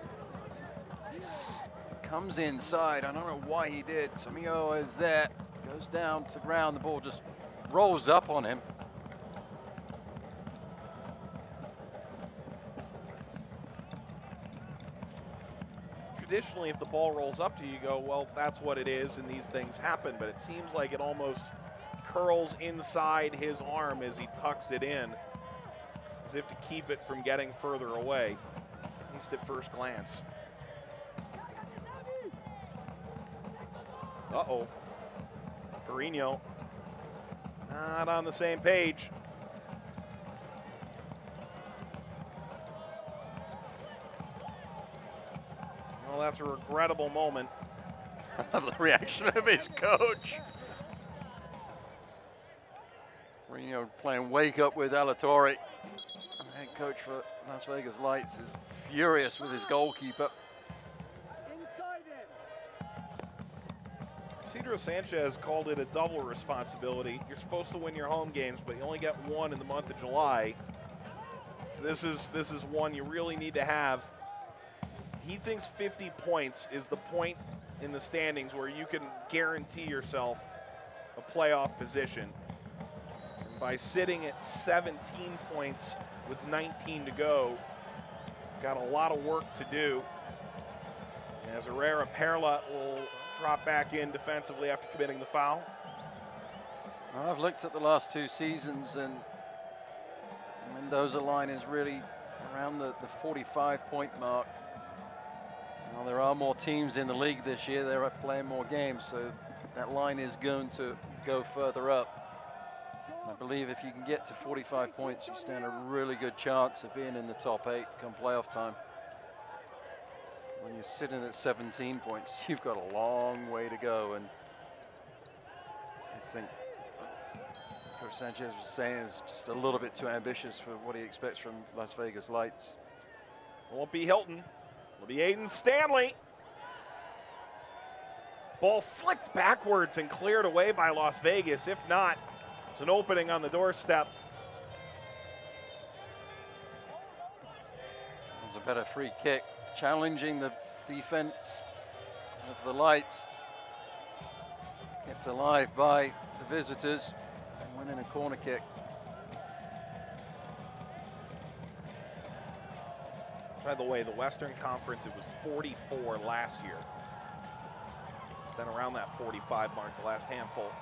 Comes inside. I don't know why he did. Samio is there. Goes down to the ground. The ball just rolls up on him. Traditionally, if the ball rolls up to you, you go, well, that's what it is, and these things happen. But it seems like it almost curls inside his arm as he tucks it in, as if to keep it from getting further away, at least at first glance. Uh-oh. Ferrigno not on the same page. Well, that's a regrettable moment. I love the reaction of his coach. Ferrigno playing wake up with Alatorre. The head coach for Las Vegas Lights is furious with his goalkeeper. Isidro Sanchez called it a double responsibility. You're supposed to win your home games, but you only get one in the month of July. This is one you really need to have. He thinks 50 points is the point in the standings where you can guarantee yourself a playoff position. And by sitting at 17 points with 19 to go, got a lot of work to do. As Herrera Perla will drop back in defensively after committing the foul. I've looked at the last two seasons, and Mendoza line is really around the 45-point mark. Now, there are more teams in the league this year. They're playing more games, so that line is going to go further up. I believe if you can get to 45 points, you stand a really good chance of being in the top 8 come playoff time. When you're sitting at 17 points, you've got a long way to go. And I think Coach Sanchez was saying is just a little bit too ambitious for what he expects from Las Vegas Lights. It won't be Hilton. It'll be Aiden Stanley. Ball flicked backwards and cleared away by Las Vegas. If not, there's an opening on the doorstep. It was a better free kick, challenging the defense of the Lights. Kept alive by the visitors and winning a corner kick. By the way, the Western Conference, it was 44 last year. It's been around that 45 mark the last handful.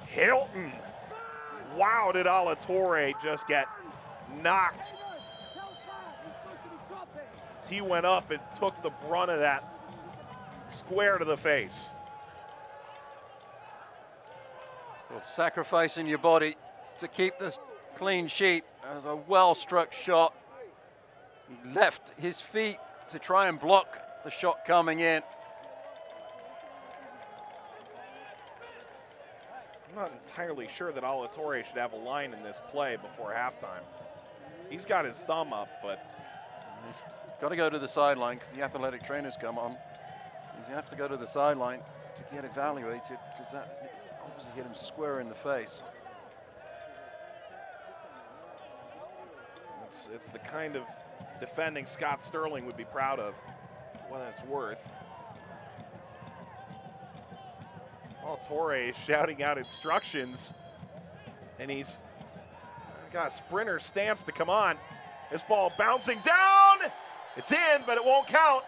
Hilton! Wow, did Alatorre just get knocked. He went up and took the brunt of that square to the face. Still sacrificing your body to keep this clean sheet. That was a well-struck shot. He left his feet to try and block the shot coming in. I'm not entirely sure that Alatorre should have a line in this play before halftime. He's got his thumb up, but he's got to go to the sideline because the athletic trainers come on. He's gonna have to go to the sideline to get evaluated because that obviously hit him square in the face. It's the kind of defending Scott Sterling would be proud of, what it's worth. Well, Torre is shouting out instructions, and he's got a sprinter stance to come on. This ball bouncing down. It's in, but it won't count.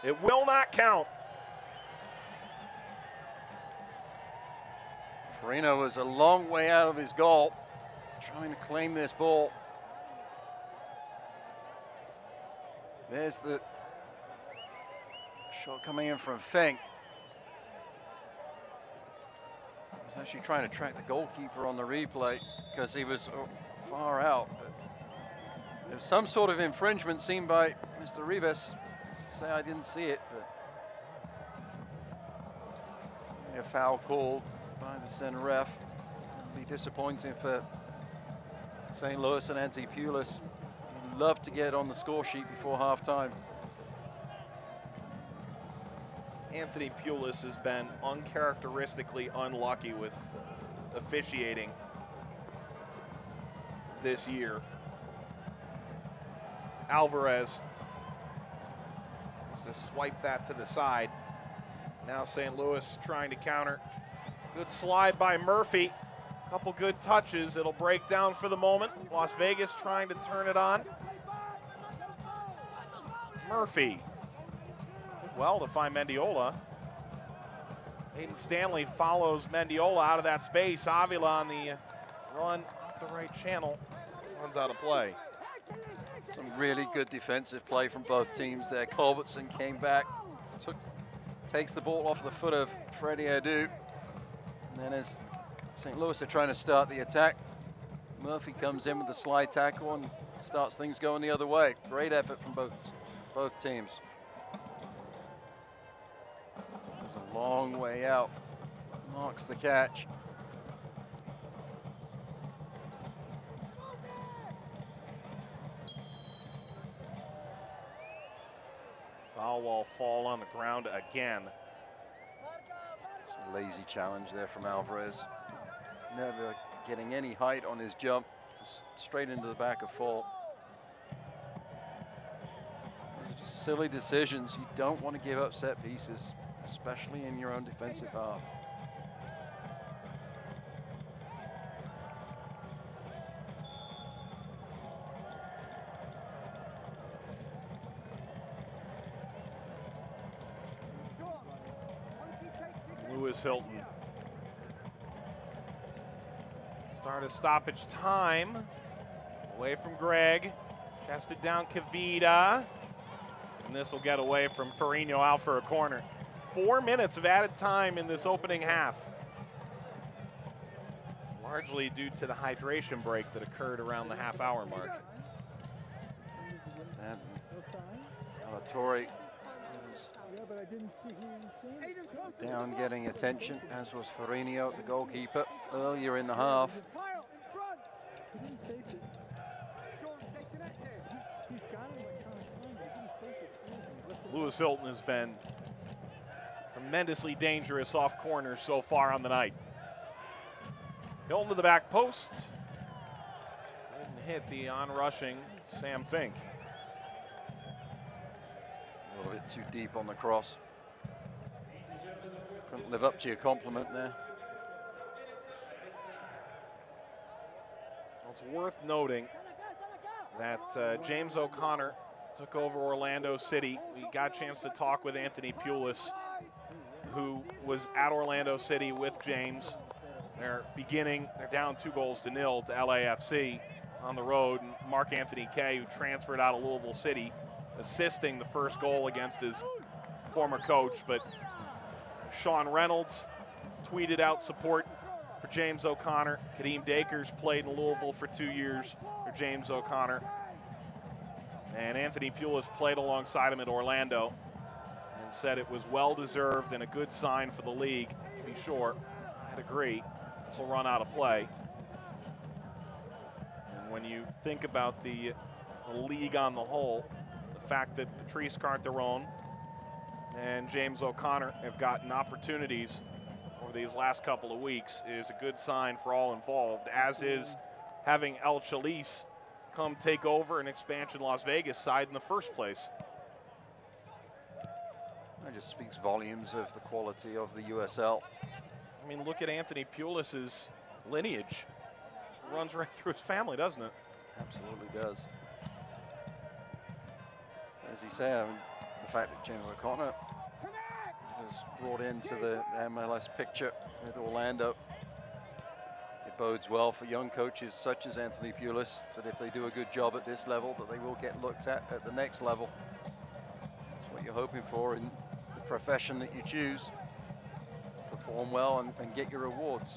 It will not count. Farino was a long way out of his goal, trying to claim this ball. There's the shot coming in from Fink. He was actually trying to track the goalkeeper on the replay because he was far out. But there was some sort of infringement seen by Mr. Rivas. Say I didn't see it, but a foul called by the center ref. It'll be disappointing for St. Louis and Anthony Pulis. He'd love to get on the score sheet before halftime. Anthony Pulis has been uncharacteristically unlucky with officiating this year. Alvarez just swipe that to the side. Now St. Louis trying to counter. Good slide by Murphy. Couple good touches. It'll break down for the moment. Las Vegas trying to turn it on. Murphy. Did well to find Mendiola. Hayden Stanley follows Mendiola out of that space. Avila on the run up the right channel. Runs out of play. Some really good defensive play from both teams there. Culbertson came back, takes the ball off the foot of Freddie Adu. And then as St. Louis are trying to start the attack, Murphy comes in with the slide tackle and starts things going the other way. Great effort from both teams. There's a long way out. Marks the catch. Foul will fall on the ground again. It's a lazy challenge there from Alvarez. Never getting any height on his jump, just straight into the back of full. Those are just silly decisions. You don't want to give up set pieces, especially in your own defensive half. Lewis Hilton. Start of stoppage time. Away from Greg. Chested down Kavita. And this will get away from Farino out for a corner. 4 minutes of added time in this opening half. Largely due to the hydration break that occurred around the half-hour mark. And Alatorre down getting attention, as was Farino, the goalkeeper, earlier in the half. Lewis Hilton has been tremendously dangerous off corners so far on the night. Hilton to the back post. Couldn't hit the on-rushing Sam Fink. A little bit too deep on the cross. Couldn't live up to your compliment there. Well, it's worth noting that James O'Connor took over Orlando City. We got a chance to talk with Anthony Pulis, who was at Orlando City with James. They're down 2-0 to LAFC on the road. And Mark Anthony Kay, who transferred out of Louisville City, assisting the first goal against his former coach. But Sean Reynolds tweeted out support for James O'Connor. Kadeem Dakers played in Louisville for 2 years for James O'Connor. And Anthony Pulis played alongside him at Orlando and said it was well-deserved and a good sign for the league, to be sure. I'd agree. This will run out of play. And when you think about the league on the whole, the fact that Patrice Carteron and James O'Connor have gotten opportunities over these last couple of weeks is a good sign for all involved, as is having El Chalice come take over an expansion Las Vegas side in the first place. That just speaks volumes of the quality of the USL. I mean, look at Anthony Pulis's lineage. It runs right through his family, doesn't it? Absolutely does. As he said, I mean, the fact that James O'Connor was brought into the MLS picture with Orlando, it bodes well for young coaches such as Anthony Pulis, that if they do a good job at this level, that they will get looked at the next level. That's what you're hoping for in the profession that you choose. Perform well and get your rewards.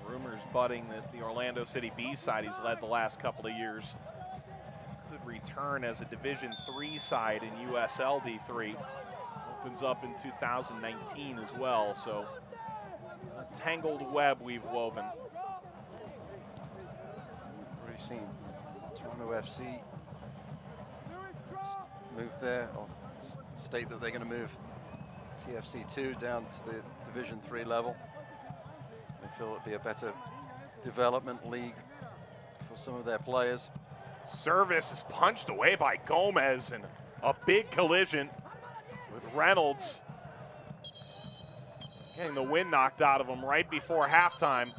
Rumors budding that the Orlando City B side he's led the last couple of years could return as a Division III side in USL D3. Opens up in 2019 as well, so a tangled web we've woven. Already seen Toronto FC move there, or state that they're going to move TFC2 down to the Division III level. They feel it'd be a better development league for some of their players. Service is punched away by Gomez, and a big collision with Reynolds. Getting the wind knocked out of him right before halftime.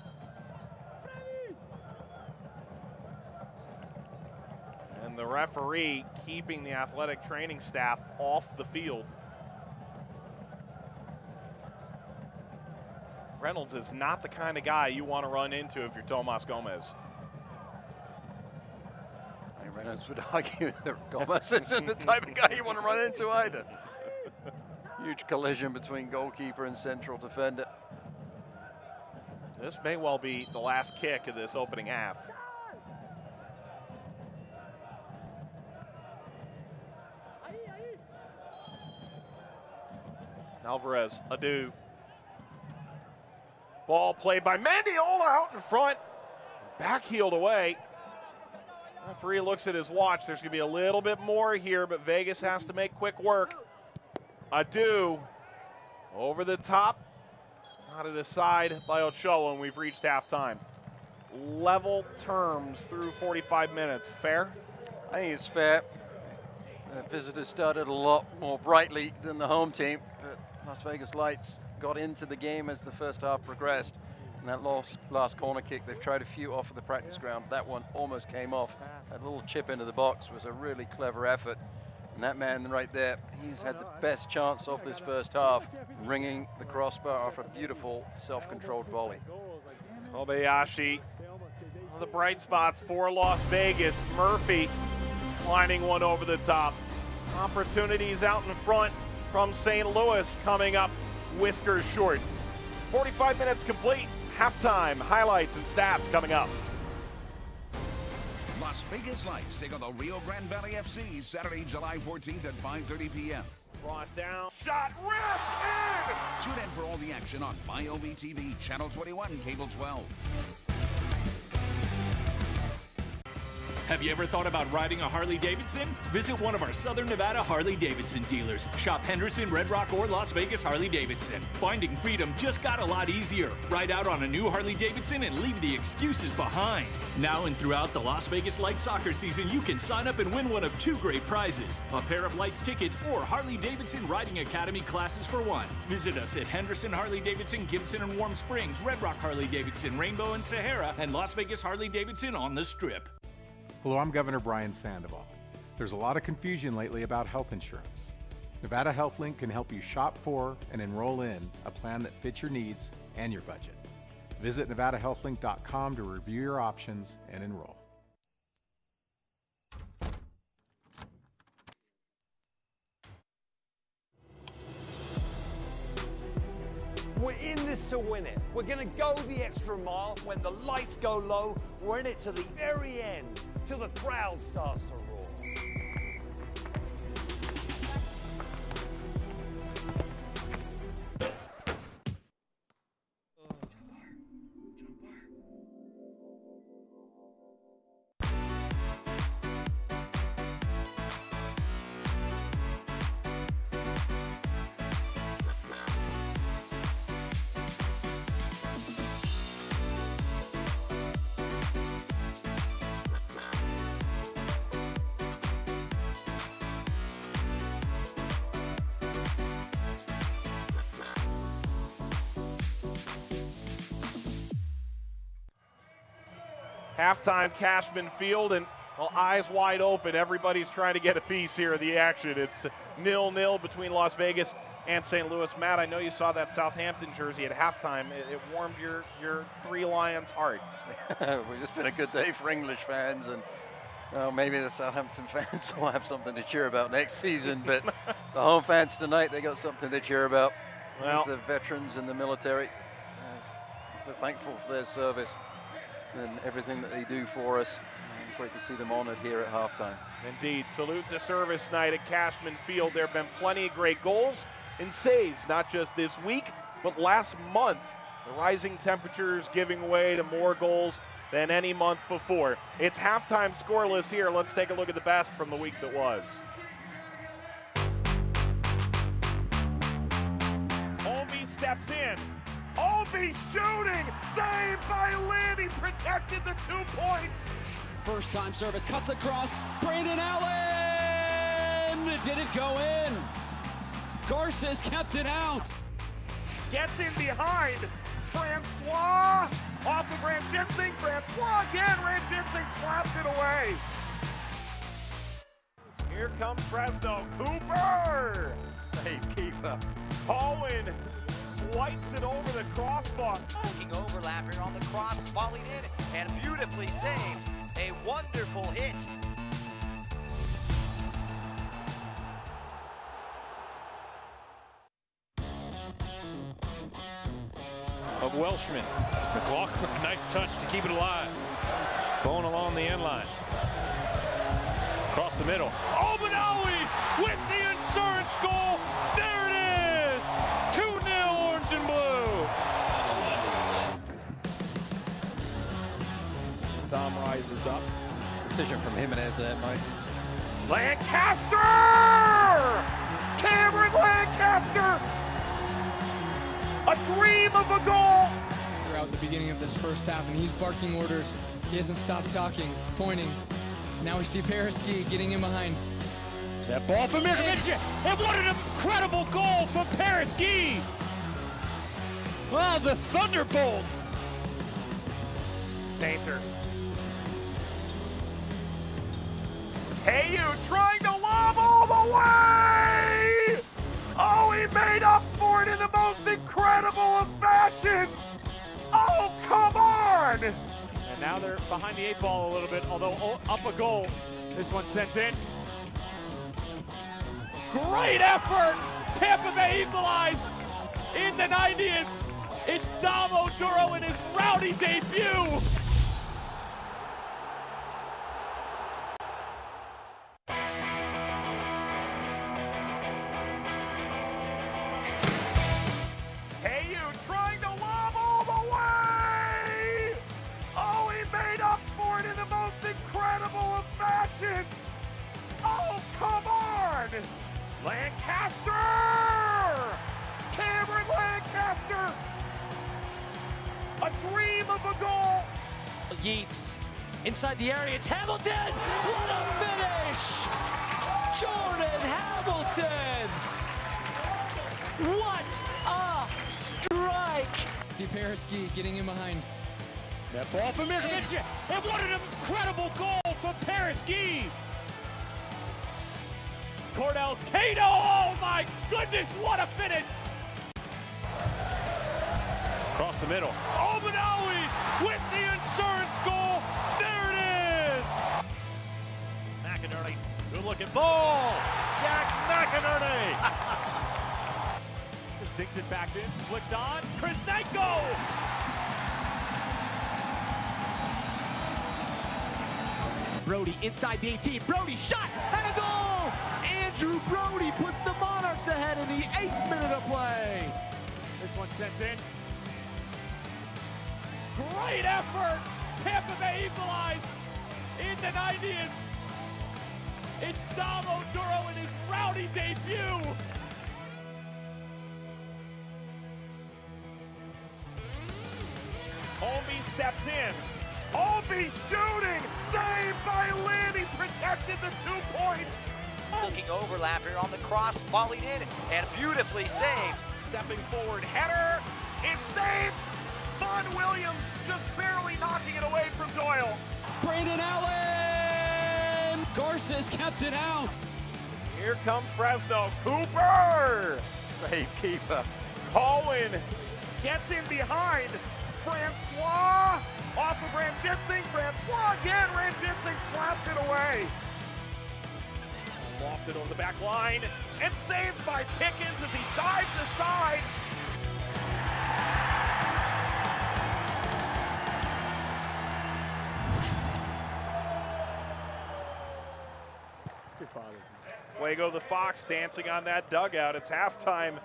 And the referee keeping the athletic training staff off the field. Reynolds is not the kind of guy you want to run into if you're Tomas Gomez. I think Reynolds would argue that Gomez isn't the type of guy you want to run into either. Huge collision between goalkeeper and central defender. This may well be the last kick of this opening half. Alvarez, Adu. Ball played by Mendiola out in front. Backheeled away. Referee looks at his watch. There's going to be a little bit more here, but Vegas has to make quick work. Adu over the top. Knotted aside by Ochoa, and we've reached halftime. Level terms through 45 minutes. Fair? I think it's fair. The visitors started a lot more brightly than the home team, but Las Vegas Lights got into the game as the first half progressed. And that last corner kick, they've tried a few off of the practice ground. That one almost came off. That little chip into the box was a really clever effort. And that man right there, he's had the best chance of this first half, ringing the crossbar off a beautiful self-controlled volley. Kobayashi, one of the bright spots for Las Vegas. Murphy lining one over the top. Opportunities out in front from St. Louis coming up whiskers short. 45 minutes complete. Halftime highlights and stats coming up. Las Vegas Lights take on the Rio Grande Valley FC Saturday, July 14th at 5:30 p.m. Brought down, shot, ripped in! Tune in for all the action on MyOB TV, Channel 21, Cable 12. Have you ever thought about riding a Harley-Davidson? Visit one of our Southern Nevada Harley-Davidson dealers. Shop Henderson, Red Rock, or Las Vegas Harley-Davidson. Finding freedom just got a lot easier. Ride out on a new Harley-Davidson and leave the excuses behind. Now and throughout the Las Vegas Light soccer season, you can sign up and win one of 2 great prizes: a pair of Lights tickets or Harley-Davidson Riding Academy classes for 1. Visit us at Henderson Harley-Davidson, Gibson and Warm Springs, Red Rock Harley-Davidson, Rainbow and Sahara, and Las Vegas Harley-Davidson on the Strip. Hello, I'm Governor Brian Sandoval. There's a lot of confusion lately about health insurance. Nevada HealthLink can help you shop for and enroll in a plan that fits your needs and your budget. Visit NevadaHealthLink.com to review your options and enroll. We're in this to win it. We're going to go the extra mile. When the lights go low, we're in it to the very end, till the crowd starts to roar. Halftime Cashman Field, and well, eyes wide open. Everybody's trying to get a piece here of the action. It's 0-0 between Las Vegas and St. Louis. Matt, I know you saw that Southampton jersey at halftime. It warmed your Three Lions heart. It's been a good day for English fans, and maybe the Southampton fans will have something to cheer about next season, but the home fans tonight, they got something to cheer about. Well, as the veterans in the military, we're thankful for their service and everything that they do for us. Great to see them honored here at halftime. Indeed. Salute to service night at Cashman Field. There have been plenty of great goals and saves, not just this week, but last month. The rising temperatures giving way to more goals than any month before. It's halftime scoreless here. Let's take a look at the best from the week that was. Holmby steps in. Holmby shooting! Saved by Lynn! He protected the 2 points! First time service, cuts across, Brandon Allen! Did it go in? Garces kept it out. Gets in behind. Francois off of Ranjitsingh. Francois again. Ranjitsingh slaps it away. Here comes Fresno. Cooper! Save keeper. Cohen swipes it over the crossbar. Looking overlap here on the cross, volleyed in, and beautifully saved. A wonderful hit. Of Welshman. McLaughlin, nice touch to keep it alive. Going along the end line. Across the middle. Obanawi with the insurance goal. There it is. 2-0 Orange and Blue. Dom rises up. Decision from Jimenez there, Mike. Lancaster! Cameron Lancaster! A dream of a goal! Throughout the beginning of this first half, and he's barking orders. He hasn't stopped talking, pointing. Now we see Paraski getting in behind. That ball from Mirkovic, and what an incredible goal from Paraski! Wow, the thunderbolt! Painter. Teyu trying to lob all the way! Oh, he made up for it in the most incredible of fashions! Oh, come on! And now they're behind the 8 ball a little bit, although up a goal. This one sent in. Great effort! Tampa Bay equalize in the 90th. It's Dom Oduro in his rowdy debut. Lancaster! Cameron Lancaster! A dream of a goal! Yeats inside the area. It's Hamilton! What a finish! Jordan Hamilton! What a strike! Paraski getting in behind. That ball from Mirkovic, and what an incredible goal from Paraski! Cordell Cato, oh my goodness, what a finish! Across the middle. Obanawi with the insurance goal. There it is! McInerney, good looking ball. Jack McInerney. Just digs it back in, flicked on. Krisnenko! Brody inside the 18. Brody shot and a goal! Andrew Brody puts the Monarchs ahead in the 8th minute of play. This one sent in. Great effort! Tampa Bay equalize in the 90th. It's Dom Oduro in his rowdy debut. Holmby steps in. Holmby shooting! Saved by Lynn! He protected the 2 points! Looking overlap here on the cross, volleyed in, and beautifully saved. Stepping forward, header is saved! Von Williams just barely knocking it away from Doyle. Brandon Allen! Garces kept it out. Here comes Fresno. Cooper! Safekeeper. Cohen gets in behind. Francois off of Ranjitsingh. Francois again. Ranjitsingh slaps it away. Lofted over the back line and saved by Pickens as he dives aside. Just bothers me. Fuego the Fox dancing on that dugout. It's halftime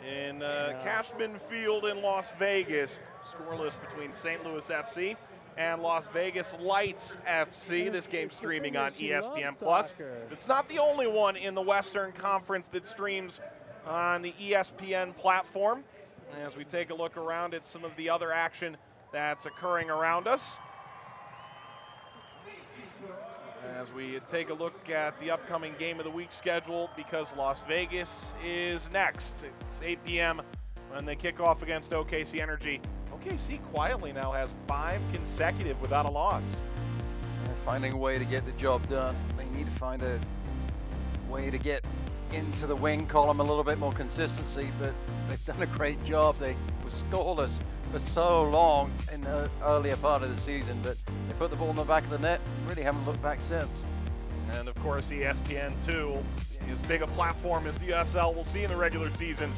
in Cashman Field in Las Vegas. Scoreless between St. Louis FC and Las Vegas Lights FC. This game streaming on ESPN Plus. It's not the only one in the Western Conference that streams on the ESPN platform. As we take a look around at some of the other action that's occurring around us. As we take a look at the upcoming game of the week schedule, because Las Vegas is next. It's 8 p.m. when they kick off against OKC Energy. OKC quietly now has 5 consecutive without a loss. They're finding a way to get the job done. They need to find a way to get into the wing column a little bit more consistency, but they've done a great job. They were scoreless for so long in the earlier part of the season, but they put the ball in the back of the net, really haven't looked back since. And of course ESPN2, as big a platform as the USL will see in the regular season.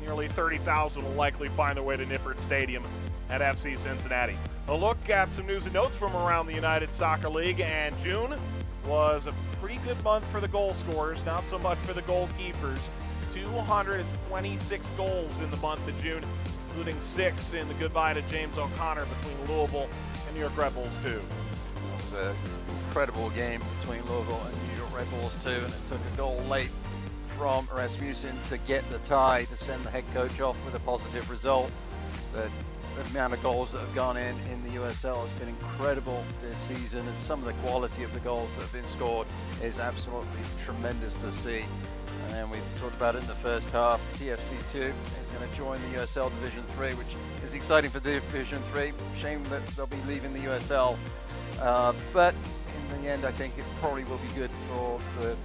Nearly 30,000 will likely find their way to Nippert Stadium at FC Cincinnati. A look at some news and notes from around the United Soccer League, and June was a pretty good month for the goal scorers, not so much for the goalkeepers. 226 goals in the month of June, including 6 in the goodbye to James O'Connor between Louisville and New York Red Bulls 2. It was an incredible game between Louisville and New York Red Bulls 2, and it took a goal late from Rasmussen to get the tie, to send the head coach off with a positive result. But the amount of goals that have gone in the USL has been incredible this season, and some of the quality of the goals that have been scored is absolutely tremendous to see. And we've talked about it in the first half. TFC2 is going to join the USL Division 3, which is exciting for Division 3. Shame that they'll be leaving the USL. But in the end, I think it probably will be good for the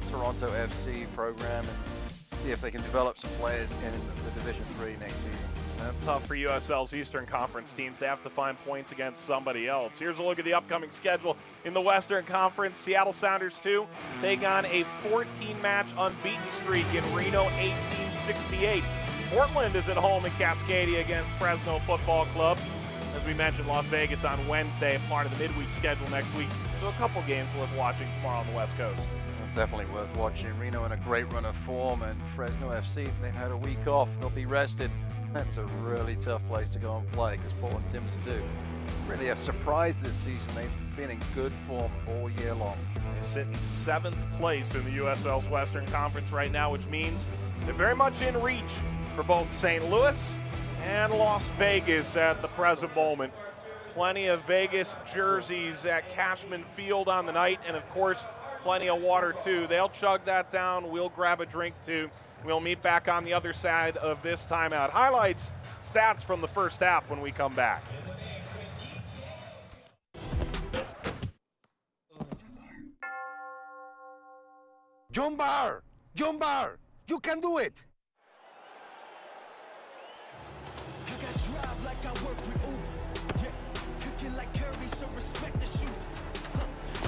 Toronto FC program and see if they can develop some players in the Division 3 next season. That's tough for USL's Eastern Conference teams. They have to find points against somebody else. Here's a look at the upcoming schedule in the Western Conference. Seattle Sounders 2 take on a 14-match unbeaten streak in Reno 1868. Portland is at home in Cascadia against Fresno Football Club. As we mentioned, Las Vegas on Wednesday, part of the midweek schedule next week. So a couple games worth watching tomorrow on the West Coast. Definitely worth watching. Reno in a great run of form, and Fresno FC, if they've had a week off, they'll be rested. That's a really tough place to go and play, because Portland Timbers too really have surprised this season. They've been in good form all year long. They sit in 7th place in the USL's Western Conference right now, which means they're very much in reach for both St. Louis and Las Vegas at the present moment. Plenty of Vegas jerseys at Cashman Field on the night, and of course, plenty of water too. They'll chug that down. We'll grab a drink too. We'll meet back on the other side of this timeout. Highlights, stats from the first half when we come back. John Barr, you can do it. I got drive like I work with Uber. Yeah, cooking like curry, so respect the shoot.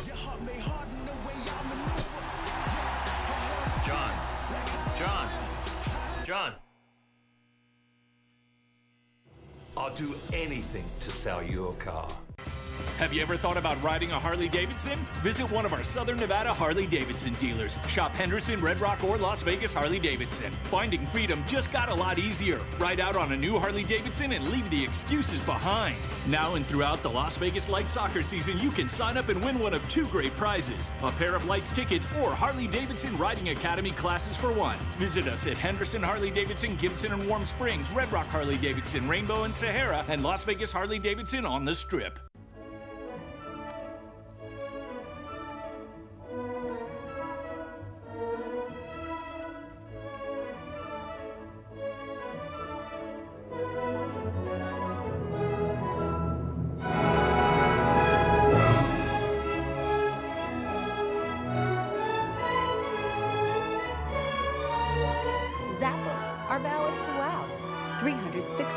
Your heart may harden the way I maneuver. John. I'll do anything to sell you a car. Have you ever thought about riding a Harley-Davidson? Visit one of our Southern Nevada Harley-Davidson dealers. Shop Henderson, Red Rock, or Las Vegas Harley-Davidson. Finding freedom just got a lot easier. Ride out on a new Harley-Davidson and leave the excuses behind. Now and throughout the Las Vegas Lights soccer season, you can sign up and win one of 2 great prizes: a pair of Lights tickets or Harley-Davidson Riding Academy classes for 1. Visit us at Henderson Harley-Davidson, Gibson and Warm Springs, Red Rock Harley-Davidson, Rainbow and Sahara, and Las Vegas Harley-Davidson on the Strip.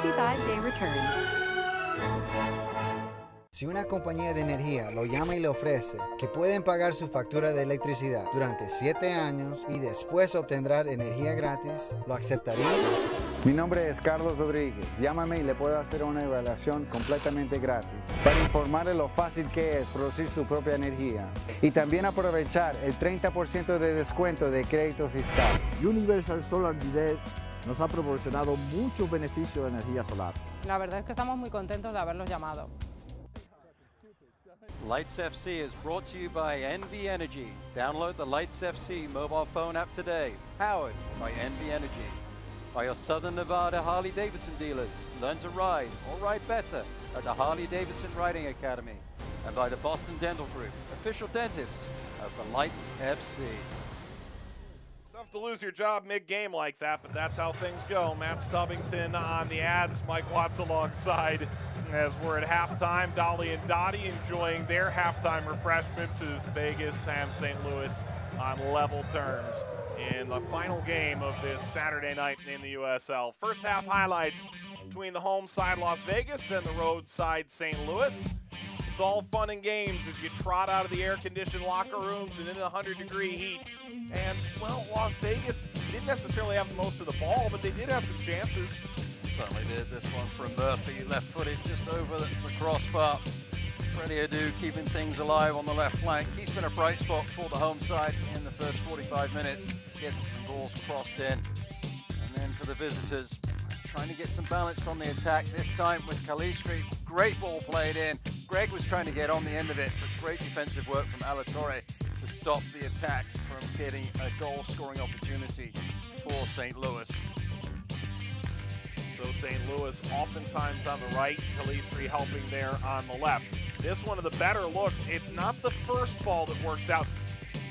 55-day returns. Si una compañía de energía lo llama y le ofrece que pueden pagar su factura de electricidad durante 7 años y después obtendrán energía gratis, ¿lo aceptaría? Mi nombre es Carlos Rodríguez. Llámame y le puedo hacer una evaluación completamente gratis para informarle lo fácil que es producir su propia energía y también aprovechar el 30% de descuento de crédito fiscal. Universal Solar Direct nos ha proporcionado muchos beneficios de energía solar. La verdad es que estamos muy contentos de haberlos llamado. Lights FC is brought to you by NV Energy. Download the Lights FC mobile phone app today. Powered by NV Energy. By your Southern Nevada Harley-Davidson dealers. Learn to ride or ride better at the Harley-Davidson Riding Academy. And by the Boston Dental Group, official dentists of the Lights FC. Tough to lose your job mid-game like that, but that's how things go. Matt Stubbington on the ads, Mike Watts alongside as we're at halftime. Dolly and Dottie enjoying their halftime refreshments as Vegas and St. Louis on level terms in the final game of this Saturday night in the USL. First half highlights between the home side Las Vegas and the road side St. Louis. It's all fun and games as you trot out of the air-conditioned locker rooms and in the 100-degree heat. And, well, Las Vegas didn't necessarily have most of the ball, but they did have some chances. Certainly did. This one from Murphy, left-footed just over the crossbar. Freddie Adu keeping things alive on the left flank. He's been a bright spot for the home side in the first 45 minutes. Gets some balls crossed in. And then for the visitors, trying to get some balance on the attack, this time with Calistri. Great ball played in. Greg was trying to get on the end of it, but great defensive work from Alatorre to stop the attack from getting a goal-scoring opportunity for St. Louis. So St. Louis oftentimes on the right, Calistri helping there on the left. This one of the better looks. It's not the first ball that works out.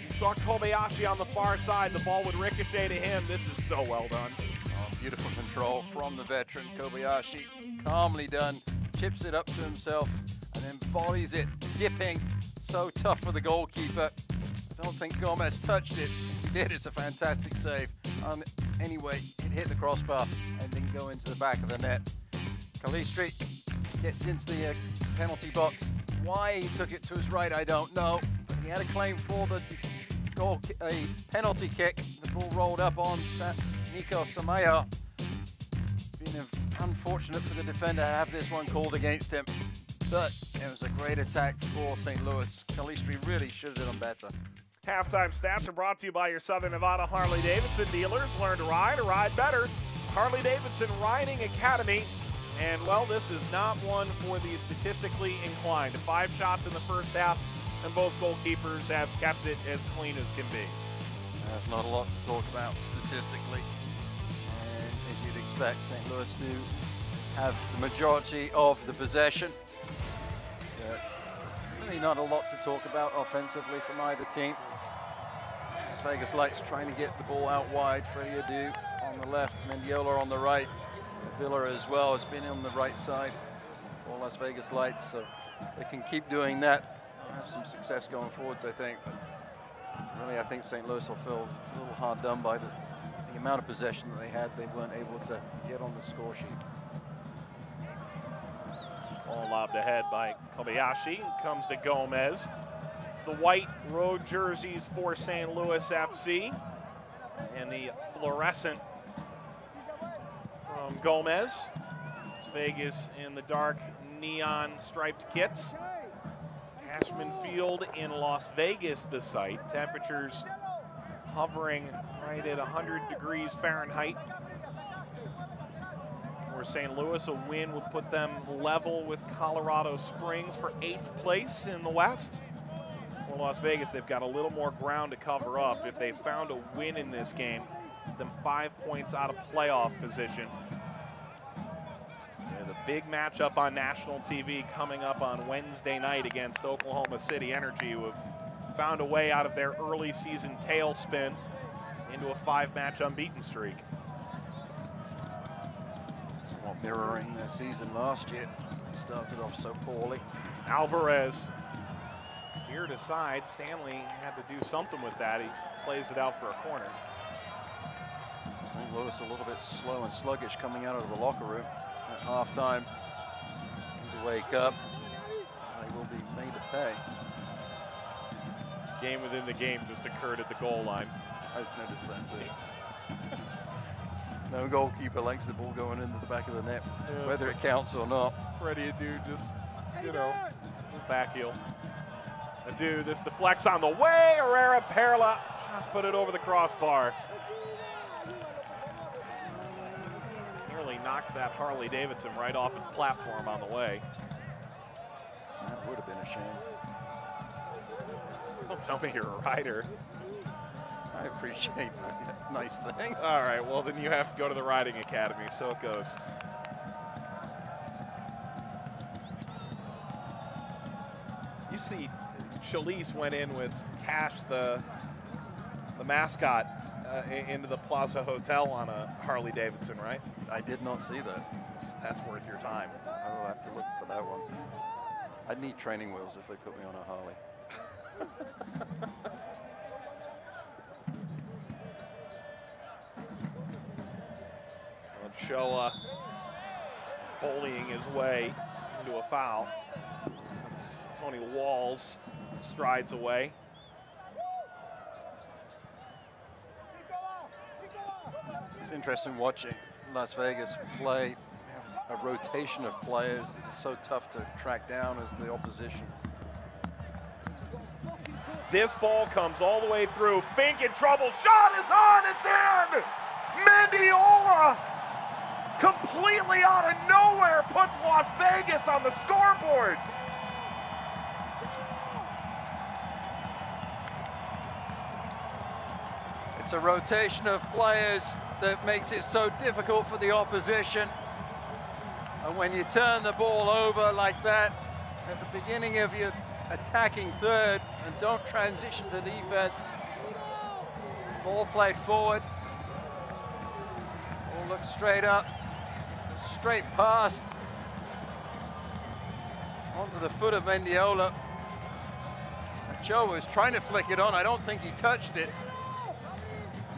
You saw Kobayashi on the far side. The ball would ricochet to him. This is so well done. Oh, beautiful control from the veteran Kobayashi. Calmly done. Chips it up to himself and then volleys it, dipping. So tough for the goalkeeper. Don't think Gomez touched it. He did. It's a fantastic save. Anyway, it hit the crossbar and didn't go into the back of the net. Calistri gets into the penalty box. Why he took it to his right, I don't know. But he had a claim for the goal, a penalty kick. The ball rolled up on Nico Samayo. Been unfortunate for the defender to have this one called against him. But it was a great attack for St. Louis. Calistri really should have done better. Halftime stats are brought to you by your Southern Nevada Harley-Davidson dealers. Learn to ride or ride better. Harley-Davidson Riding Academy. And, well, this is not one for the statistically inclined. 5 shots in the first half, and both goalkeepers have kept it as clean as can be. There's not a lot to talk about statistically. And as you'd expect, St. Louis do have the majority of the possession. Really not a lot to talk about offensively from either team. Las Vegas Lights trying to get the ball out wide. Freddie Adu on the left, Mendiola on the right. Villa as well has been on the right side for Las Vegas Lights, so they can keep doing that. They'll have some success going forwards, I think. But really, I think St. Louis will feel a little hard done by the amount of possession that they had. They weren't able to get on the score sheet. Ball lobbed ahead by Kobayashi. Comes to Gomez. It's the white road jerseys for St. Louis FC. And the fluorescent from Gomez. Las Vegas in the dark neon striped kits. Cashman Field in Las Vegas, the site. Temperatures hovering right at 100 degrees Fahrenheit. For St. Louis, a win would put them level with Colorado Springs for 8th place in the West. For Las Vegas, they've got a little more ground to cover up. If they found a win in this game, put them 5 points out of playoff position. The big matchup on national TV coming up on Wednesday night against Oklahoma City Energy, who have found a way out of their early season tailspin into a 5-match unbeaten streak. Somewhat mirroring their season last year. They started off so poorly. Alvarez steered aside. Stanley had to do something with that. He plays it out for a corner. St. Louis a little bit slow and sluggish coming out of the locker room. at halftime to wake up. They will be made to pay. Game within the game just occurred at the goal line. I noticed that too. No goalkeeper likes the ball going into the back of the net, whether it counts or not. Freddie Adu just, you know, back heel. Adu, this deflects on the way. Herrera Perla just put it over the crossbar. Nearly knocked that Harley Davidson right off its platform on the way. That would have been a shame. Don't tell me you're a rider. I appreciate that. Nice thing. All right, well then you have to go to the riding academy, so it goes. You see, Chalice went in with Cash, the mascot, into the Plaza Hotel on a Harley Davidson, right? I did not see that. That's worth your time. I will have to look for that one. I'd need training wheels if they put me on a Harley. Ochoa bullying his way into a foul. That's Tony Walls strides away. It's interesting watching Las Vegas play. They have a rotation of players that is so tough to track down as the opposition. This ball comes all the way through. Fink in trouble. Shot is on. It's in. Mendiola, completely out of nowhere, puts Las Vegas on the scoreboard. It's a rotation of players that makes it so difficult for the opposition. And when you turn the ball over like that at the beginning of your attacking third and don't transition to defense, ball played forward, ball looks straight up, straight past onto the foot of Mendiola. Ochoa was trying to flick it on. I don't think he touched it.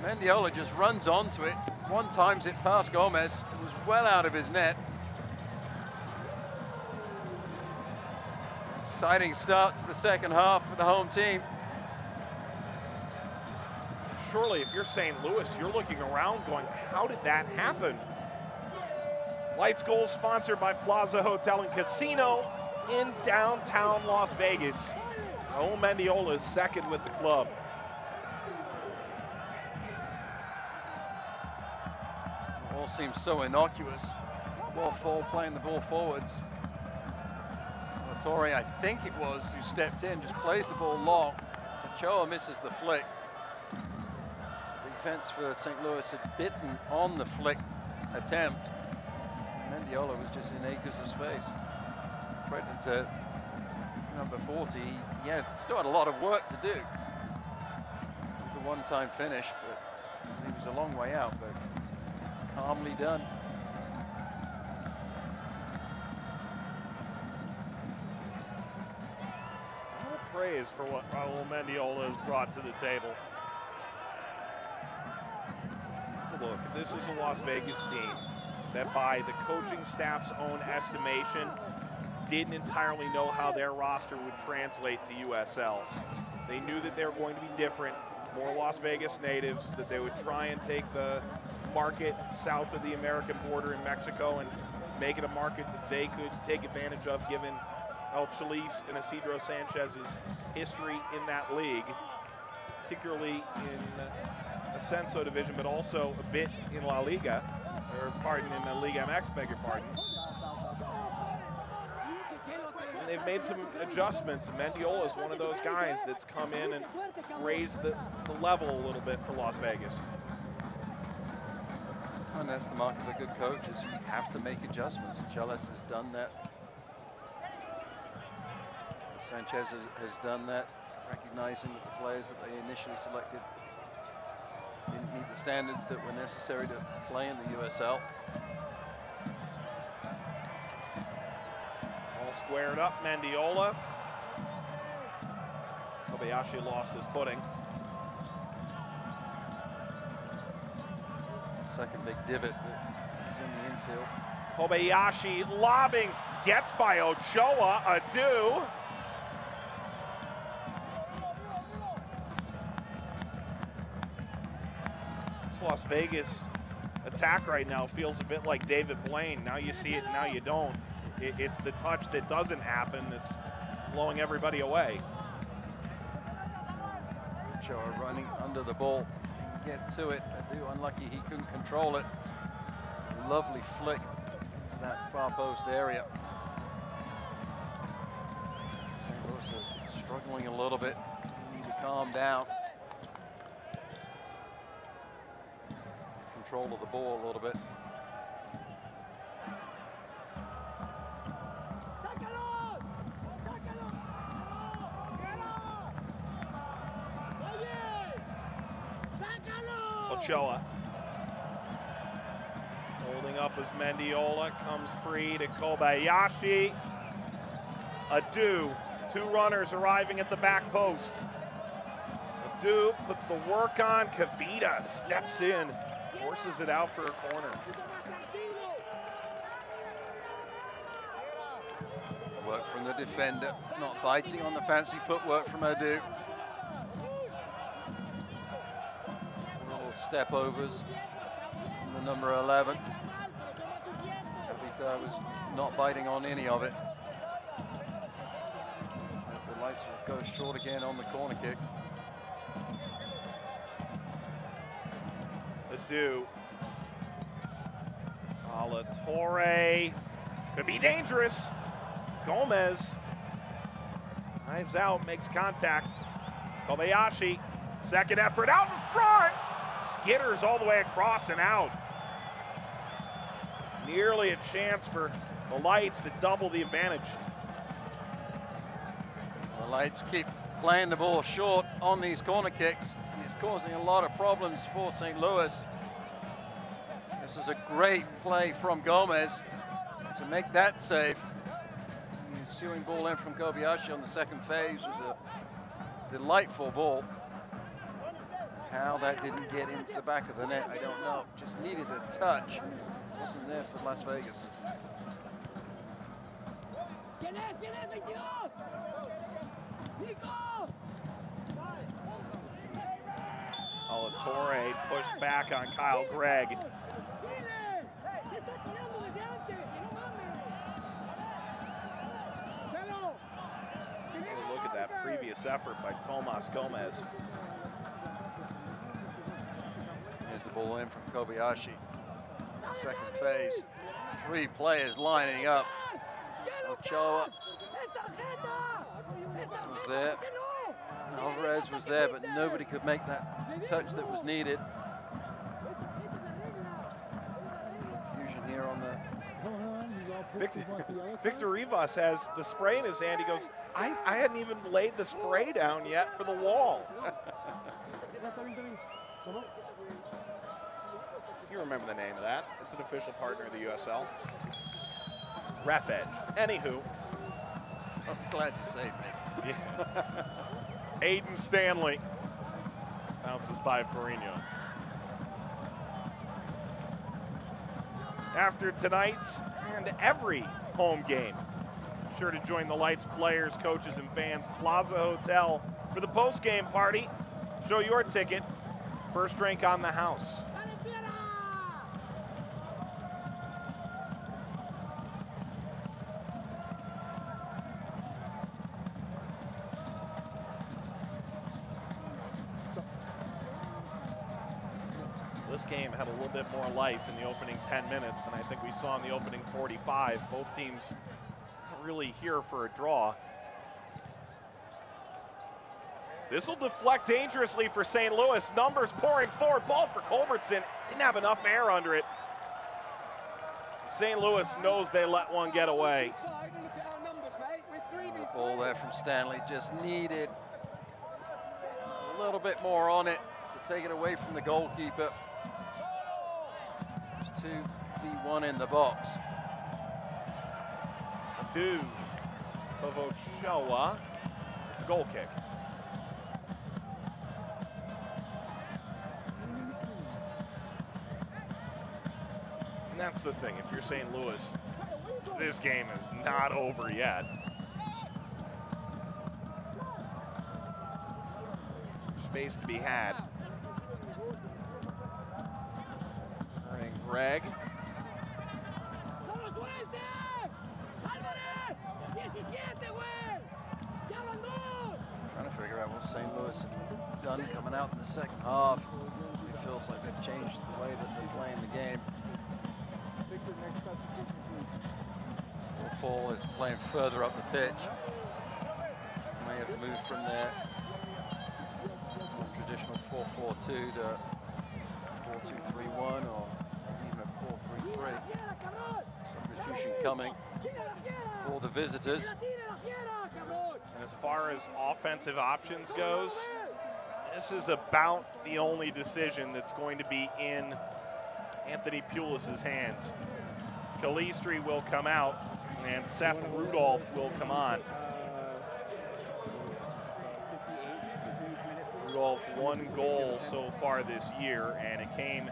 Mendiola just runs onto it. One times it past Gomez. It was well out of his net. Exciting start to the second half for the home team. Surely, if you're St. Louis, you're looking around going, how did that happen? Lights Goals sponsored by Plaza Hotel and Casino in downtown Las Vegas. Raul Mendiola is second with the club. All seems so innocuous. Qual playing the ball forwards. Torre, I think it was, who stepped in, just plays the ball long. Ochoa misses the flick. Defense for St. Louis had bitten on the flick attempt. Mendiola was just in acres of space. Credit to number 40. He still had a lot of work to do. The one-time finish, but he was a long way out, but calmly done. Praise for what Raul Mendiola has brought to the table. Look, this is a Las Vegas team that, by the coaching staff's own estimation, didn't entirely know how their roster would translate to USL. They knew that they were going to be different, more Las Vegas natives, that they would try and take the market south of the American border in Mexico and make it a market that they could take advantage of, given El Chalice and Isidro Sanchez's history in that league, particularly in Ascenso division, but also a bit in La Liga, or pardon, in the Liga MX, beg your pardon. And they've made some adjustments. Mendiola is one of those guys that's come in and raised the level a little bit for Las Vegas. And that's the mark of a good coach, is you have to make adjustments. Chelis has done that. Sanchez has done that, recognizing that the players that they initially selected didn't meet the standards that were necessary to play in the USL. All squared up, Mendiola. Kobayashi lost his footing. It's the second big divot that is in the infield. Kobayashi lobbing, gets by Ochoa, Adu. This Las Vegas attack right now feels a bit like David Blaine. Now you see it, now you don't. It's the touch that doesn't happen that's blowing everybody away. Ochoa running under the ball, get to it. Adu unlucky he couldn't control it. Lovely flick into that far post area. St. Louis is struggling a little bit. They need to calm down. Control of the ball a little bit. Ochoa holding up as Mendiola comes free to Kobayashi. Adu, 2 runners arriving at the back post. Adu puts the work on. Kavita steps in, forces it out for a corner. Work from the defender, not biting on the fancy footwork from Adu. Little step overs from the number 11. Kavita was not biting on any of it. So the lights will go short again on the corner kick. Adu. Alatorre could be dangerous. Gomez dives out, makes contact. Kobayashi, second effort out in front. Skitters all the way across and out. Nearly a chance for the Lights to double the advantage. The Lights keep playing the ball short on these corner kicks, and it's causing a lot of problems for St. Louis. This is a great play from Gomez to make that save. The ensuing ball in from Kobayashi on the second phase was a delightful ball. How that didn't get into the back of the net, I don't know. Just needed a touch. Wasn't there for Las Vegas. Alatorre pushed back on Kyle Gregg. Look at that previous effort by Tomas Gomez. Here's the ball in from Kobayashi. Second phase, 3 players lining up. Ochoa was there. Alvarez was there, but nobody could make that touch that was needed. Confusion here on the... Victor Rivas has the spray in his hand. He goes, I hadn't even laid the spray down yet for the wall. You remember the name of that. It's an official partner of the USL. Ref Edge. Anywho. I'm glad you saved me. Yeah. Aiden Stanley bounces by Farino. After tonight's and every home game, be sure to join the Lights players, coaches, and fans Plaza Hotel for the post-game party. Show your ticket. First drink on the house. This game had a little bit more life in the opening 10 minutes than I think we saw in the opening 45. Both teams not really here for a draw. This will deflect dangerously for St. Louis. Numbers pouring forward. Ball for Culbertson. Didn't have enough air under it. St. Louis knows they let one get away. Ball there from Stanley. Just needed a little bit more on it to take it away from the goalkeeper. 2v1 in the box. Adu for Ochoa. It's a goal kick. that's the thing. If you're St. Louis, this game is not over yet. Space to be had. Turning Greg. Trying to figure out what St. Louis have done coming out in the second half. It feels like they've changed the way that they're playing the game. Fall is playing further up the pitch. May have moved from their more traditional 4-4-2 to 4-2-3-1 or even a 4-3-3. Substitution coming for the visitors. And as far as offensive options goes, this is about the only decision that's going to be in Anthony Pulis's hands. Calistri will come out, and Seth Rudolph will come on. Rudolph, 1 goal so far this year, and it came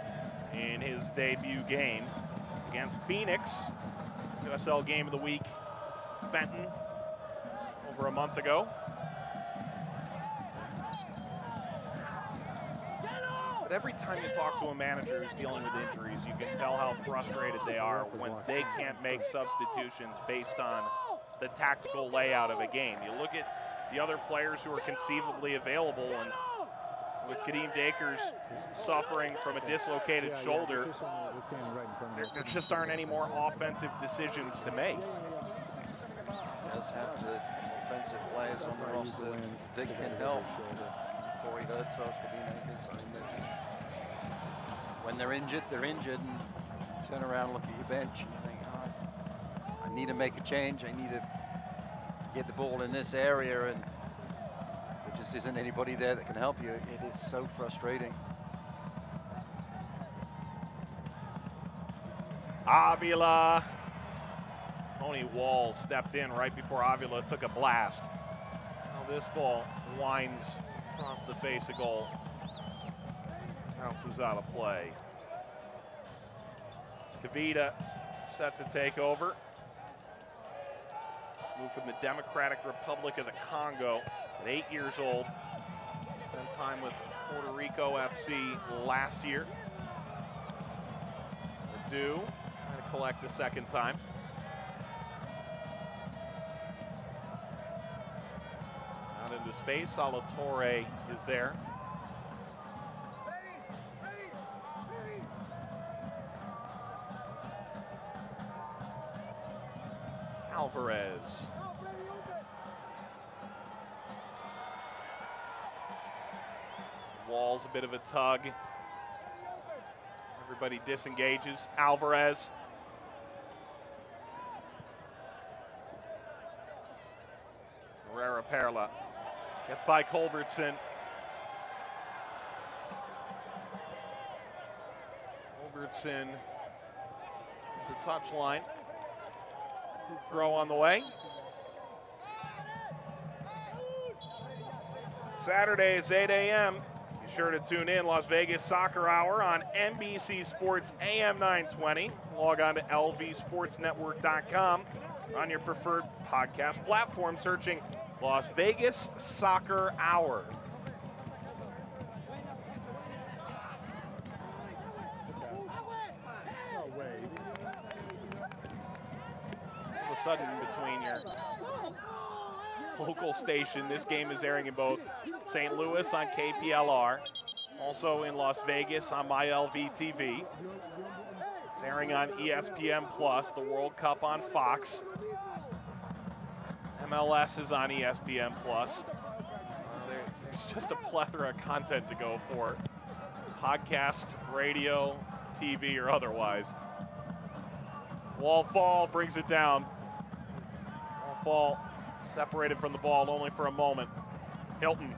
in his debut game against Phoenix, USL Game of the Week, Fenton, over a month ago. But every time you talk to a manager who's dealing with injuries, you can tell how frustrated they are when they can't make substitutions based on the tactical layout of a game. You look at the other players who are conceivably available, and with Kadeem Dakers suffering from a dislocated shoulder, there just aren't any more offensive decisions to make. Does have the offensive players on the roster that can help. Corey Herzog, Kadeem Dakers, I mean, they're just, when they're injured, and turn around, look at your bench, and you think, oh, I need to make a change. I need to get the ball in this area, and there just isn't anybody there that can help you. It is so frustrating. Avila. Tony Wall stepped in right before Avila took a blast. Now this ball winds across the face of goal. Bounces out of play. Kavita set to take over. Moved from the Democratic Republic of the Congo at 8 years old. Spent time with Puerto Rico FC last year. Adu trying to collect a second time. Out into space, Alatorre is there. Alvarez. Wall's a bit of a tug. Everybody disengages. Alvarez. Herrera Perla gets by Culbertson. Culbertson at the touchline. Throw on the way. Saturdays, 8 a.m. Be sure to tune in. Las Vegas Soccer Hour on NBC Sports AM 920. Log on to lvsportsnetwork.com on your preferred podcast platform, searching Las Vegas Soccer Hour. All of a sudden, between your local station, this game is airing in both St. Louis on KPLR, also in Las Vegas on MyLV-TV. It's airing on ESPN Plus, the World Cup on Fox. MLS is on ESPN Plus. There's just a plethora of content to go for. Podcast, radio, TV, or otherwise. Wall Fall brings it down. Wall Fall separated from the ball only for a moment. Hilton.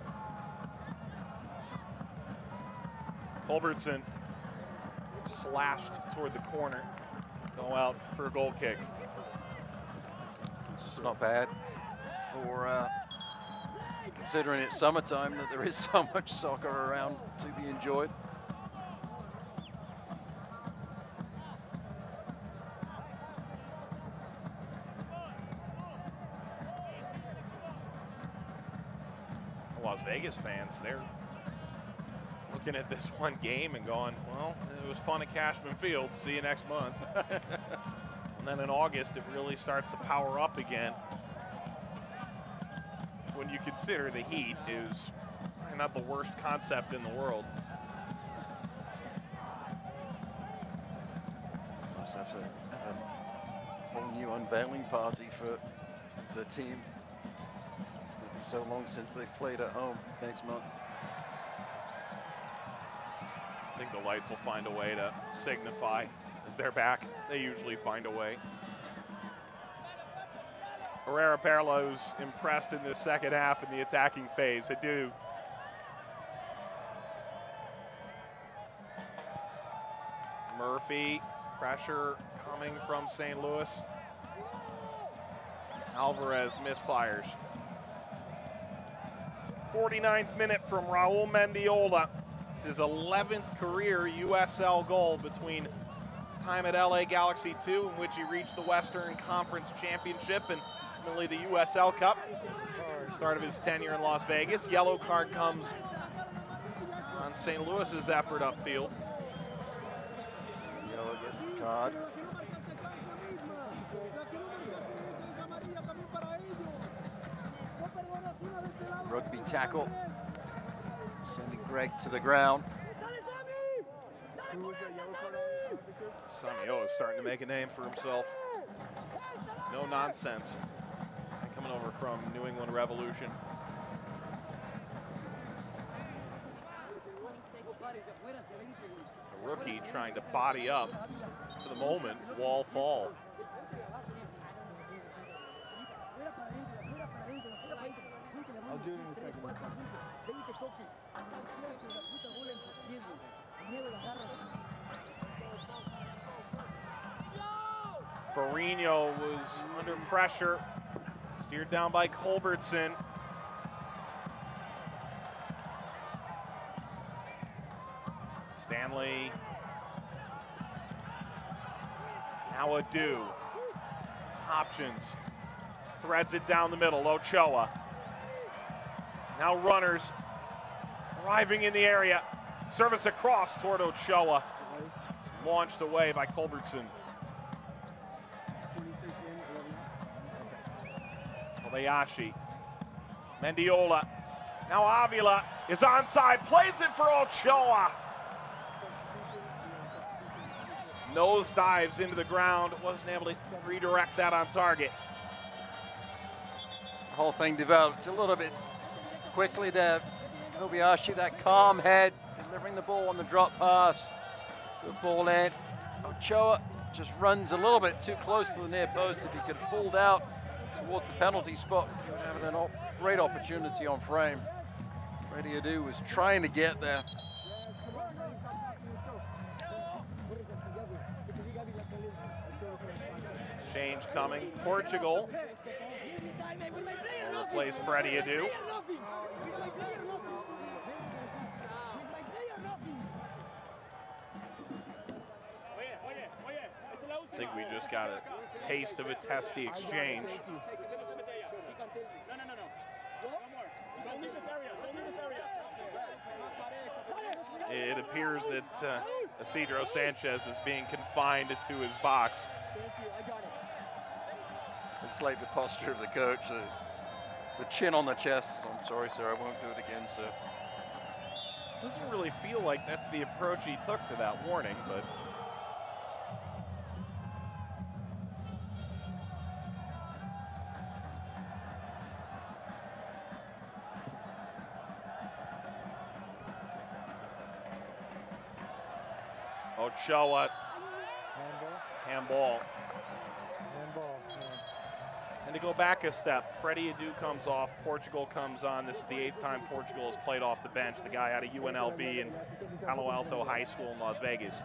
Culbertson slashed toward the corner. Go out for a goal kick. It's not bad for considering it's summertime, that there is so much soccer around to be enjoyed. Las Vegas fans, they're looking at this one game and going, well, it was fun at Cashman Field. See you next month. And then in August, it really starts to power up again. When you consider the heat is not the worst concept in the world. Must have to have a whole new unveiling party for the team. It'll be so long since they've played at home next month. I think the lights will find a way to signify that they're back. They usually find a way. Herrera Perlo's impressed in this second half in the attacking phase. Adu. Murphy, pressure coming from St. Louis. Alvarez misfires. 49th minute from Raul Mendiola. It's his 11th career USL goal between his time at LA Galaxy 2, in which he reached the Western Conference Championship and ultimately the USL Cup. Start of his tenure in Las Vegas. Yellow card comes on St. Louis's effort upfield. Yellow gets the card. Rugby tackle, sending Greg to the ground. Samio is starting to make a name for himself. No nonsense. Coming over from New England Revolution. A rookie trying to body up for the moment. Wall fall. I'll do it in a second. Ferrigno was under pressure, steered down by Culbertson. Stanley. Now Adu. Options. Threads it down the middle. Ochoa. Now runners arriving in the area. Service across toward Ochoa. Launched away by Culbertson. Kobayashi. Mendiola. Now Avila is onside. Plays it for Ochoa. Nose dives into the ground. Wasn't able to redirect that on target. The whole thing developed a little bit quickly there. Kobayashi, that calm head, delivering the ball on the drop pass. Good ball in. Ochoa just runs a little bit too close to the near post. If he could have pulled out towards the penalty spot, he would have a great opportunity on frame. Freddie Adu was trying to get there. Change coming. Portugal will replace Freddie Adu. I think we just got a taste of a testy exchange. It appears that Isidro Sanchez is being confined to his box. It's like the posture of the coach, the chin on the chest. I'm sorry, sir, I won't do it again, sir. Doesn't really feel like that's the approach he took to that warning, but Ochoa, handball. And to go back a step, Freddie Adu comes off, Portugal comes on. This is the 8th time Portugal has played off the bench, the guy out of UNLV and Palo Alto High School in Las Vegas.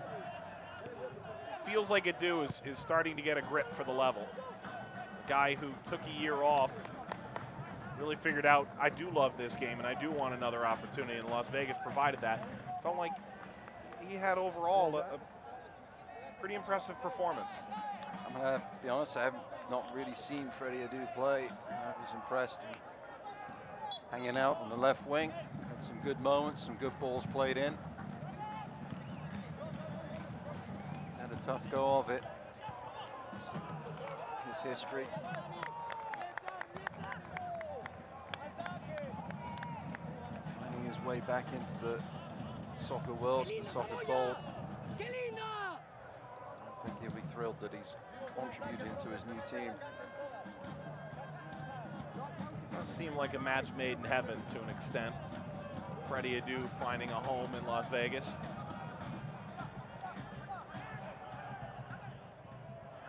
Feels like Adu is starting to get a grip for the level. A guy who took a year off, really figured out, I do love this game and I do want another opportunity, and Las Vegas provided that. Felt like he had overall a pretty impressive performance. I'm going to be honest, I have not really seen Freddie Adu play. I was impressed. hanging out on the left wing. Had some good moments, some good balls played in. He's had a tough go of it. His history. Finding his way back into the soccer world, the soccer fold. I think he'll be thrilled that he's contributing to his new team. Does seem like a match made in heaven to an extent. Freddie Adu finding a home in Las Vegas.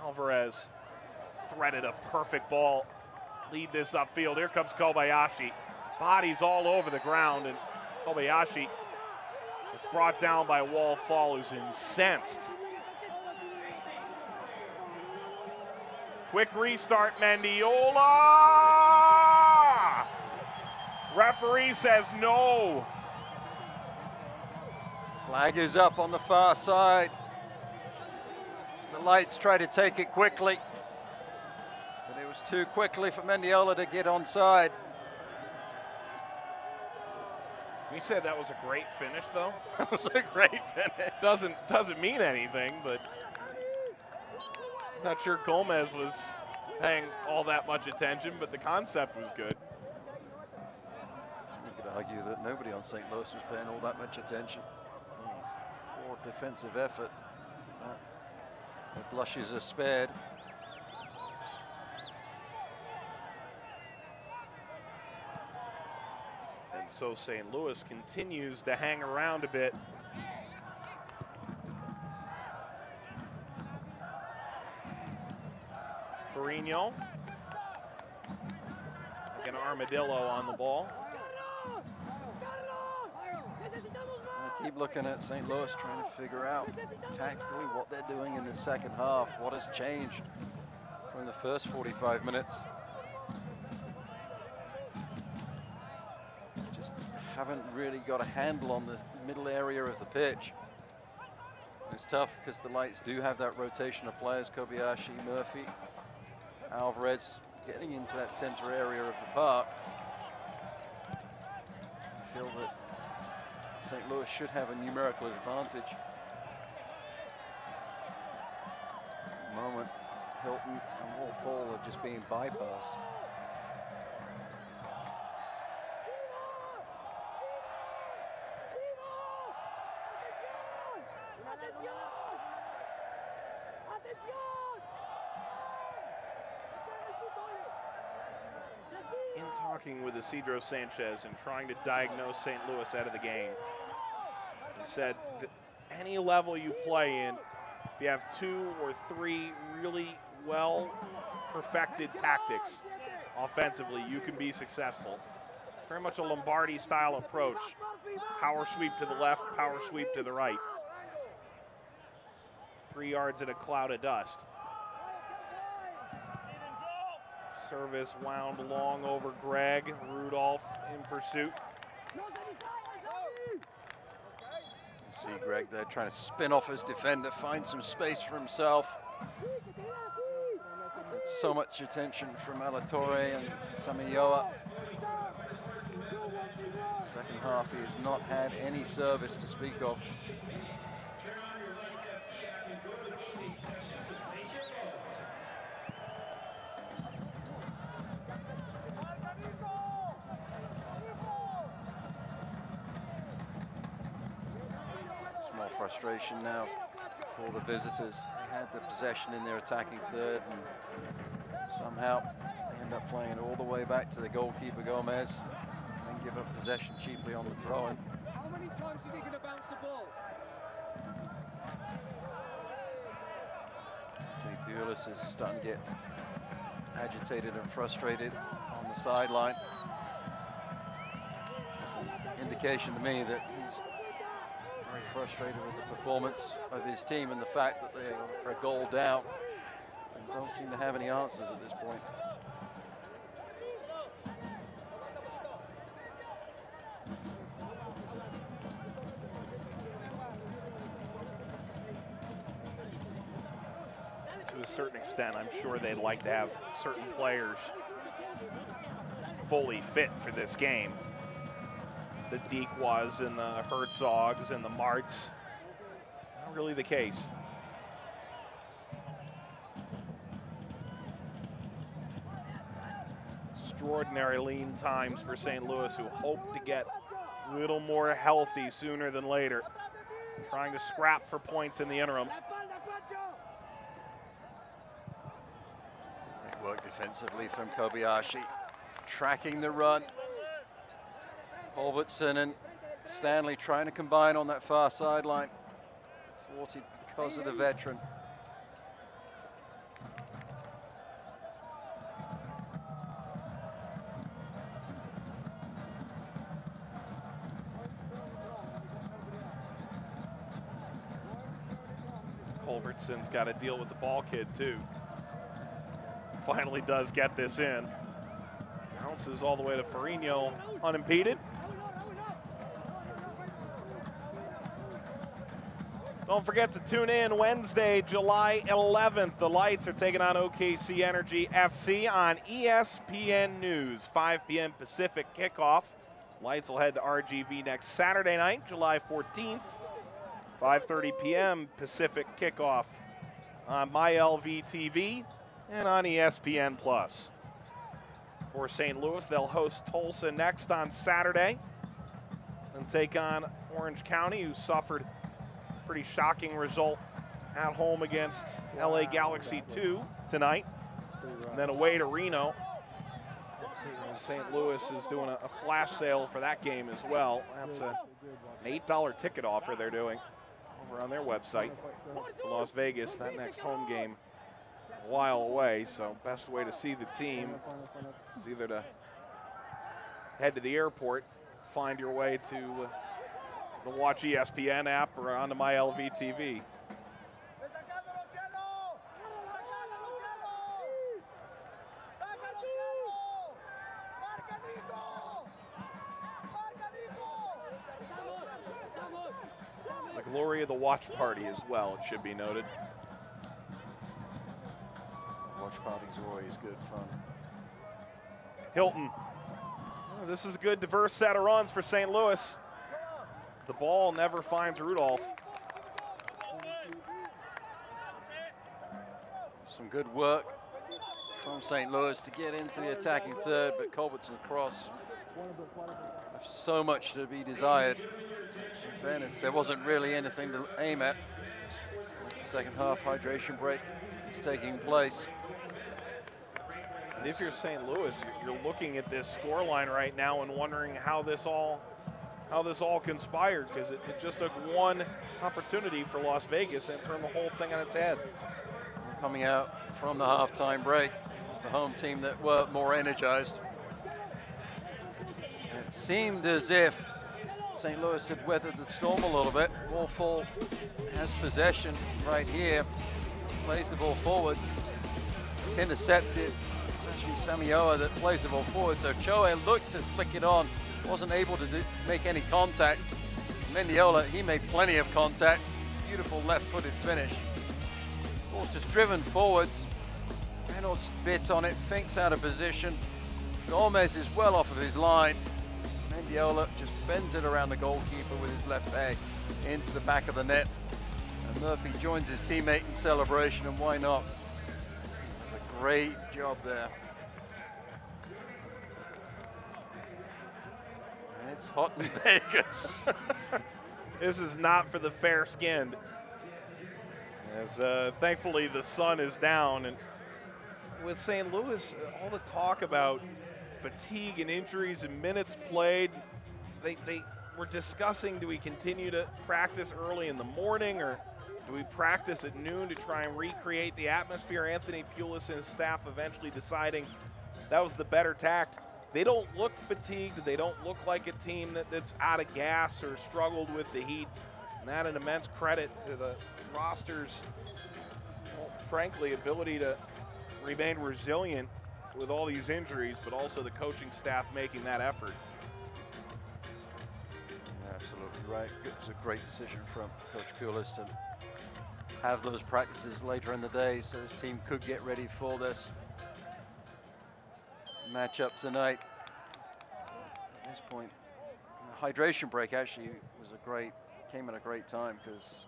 Alvarez threaded a perfect ball. Lead this upfield. Here comes Kobayashi. Bodies all over the ground, and Kobayashi, it's brought down by Wall Fall, who's incensed. Quick restart, Mendiola! Referee says no. Flag is up on the far side. The Lights try to take it quickly, but it was too quickly for Mendiola to get onside. We said that was a great finish, though. That was a great finish. Doesn't mean anything, but I'm not sure Gomez was paying all that much attention, but the concept was good. You could argue that nobody on St. Louis was paying all that much attention. Poor defensive effort. The blushes are spared. And so St. Louis continues to hang around a bit. Ferrigno. Like an armadillo on the ball. I keep looking at St. Louis, trying to figure out tactically what they're doing in the second half. What has changed from the first 45 minutes? Just haven't really got a handle on the middle area of the pitch. It's tough because the Lights do have that rotation of players, Kobayashi, Murphy, Alvarez, getting into that center area of the park. I feel that St. Louis should have a numerical advantage. At the moment, Hilton and Wall Fall are just being bypassed. In talking with Isidro Sanchez and trying to diagnose St. Louis out of the game, he said that any level you play in, if you have 2 or 3 really well perfected tactics offensively, you can be successful. It's very much a Lombardi style approach. Power sweep to the left, power sweep to the right. 3 yards in a cloud of dust. Service wound long over Greg. Rudolph in pursuit. You see Greg there trying to spin off his defender, find some space for himself. So much attention from Alatorre and Samayoa. Second half, he has not had any service to speak of. Frustration now for the visitors. They had the possession in their attacking third, and somehow they end up playing all the way back to the goalkeeper Gomez and then give up possession cheaply on the throw-in. How many times is he going to bounce the ball? Anthony Pulis is starting to get agitated and frustrated on the sideline. It's an indication to me that he's very frustrated with the performance of his team and the fact that they are a goal down and don't seem to have any answers at this point. To a certain extent, I'm sure they'd like to have certain players fully fit for this game. The Deke was, and the Herzogs and the Marts. Not really the case. Extraordinary lean times for St. Louis, who hope to get a little more healthy sooner than later. Trying to scrap for points in the interim. Great work defensively from Kobayashi. Tracking the run. Culbertson and Stanley trying to combine on that far sideline. Thwarted because of the veteran. Culbertson's got to deal with the ball kid too. Finally does get this in. Bounces all the way to Ferrigno unimpeded. Don't forget to tune in Wednesday, July 11th. The Lights are taking on OKC Energy FC on ESPN News. 5 p.m. Pacific kickoff. Lights will head to RGV next Saturday night, July 14th. 5:30 p.m. Pacific kickoff on MyLV TV and on ESPN+. For St. Louis, they'll host Tulsa next on Saturday and take on Orange County, who suffered a pretty shocking result at home against LA Galaxy 2 tonight. And then away to Reno. St. Louis is doing a flash sale for that game as well. That's an $8 ticket offer they're doing over on their website for Las Vegas. That next home game a while away, so best way to see the team is either to head to the airport, find your way to the Watch ESPN app or onto MyLV TV. The glory of the watch party as well, it should be noted. Watch parties are always good fun. Hilton. Oh, this is a good diverse set of runs for St. Louis. The ball never finds Rudolph. Some good work from St. Louis to get into the attacking third, but Culbertson's cross left so much to be desired. In fairness, there wasn't really anything to aim at. As the second half hydration break is taking place. And if you're St. Louis, you're looking at this scoreline right now and wondering how this all conspired, because it just took one opportunity for Las Vegas and turned the whole thing on its head. Coming out from the halftime break, it was the home team that were more energized. And it seemed as if St. Louis had weathered the storm a little bit. Woolfall has possession right here, plays the ball forwards. It's intercepted. It's actually Samioa that plays the ball forward. So Choe looked to flick it on, wasn't able to make any contact. Mendiola, he made plenty of contact. Beautiful left-footed finish. Ball's just driven forwards. Reynolds bit on it, Finks out of position. Gomez is well off of his line. Mendiola just bends it around the goalkeeper with his left leg into the back of the net. And Murphy joins his teammate in celebration, and why not? It was a great job there. And it's hot in Vegas. This is not for the fair-skinned. As thankfully the sun is down, and with St. Louis, all the talk about fatigue and injuries and minutes played, they were discussing, do we continue to practice early in the morning, or do we practice at noon to try and recreate the atmosphere? Anthony Pulis and his staff eventually deciding that was the better tact. They don't look fatigued. They don't look like a team that's out of gas or struggled with the heat. And that an immense credit to the roster's, well, frankly, ability to remain resilient with all these injuries, but also the coaching staff making that effort. Yeah, absolutely right. It was a great decision from Coach Pulis to have those practices later in the day so his team could get ready for this matchup tonight. this point, the hydration break actually came at a great time, because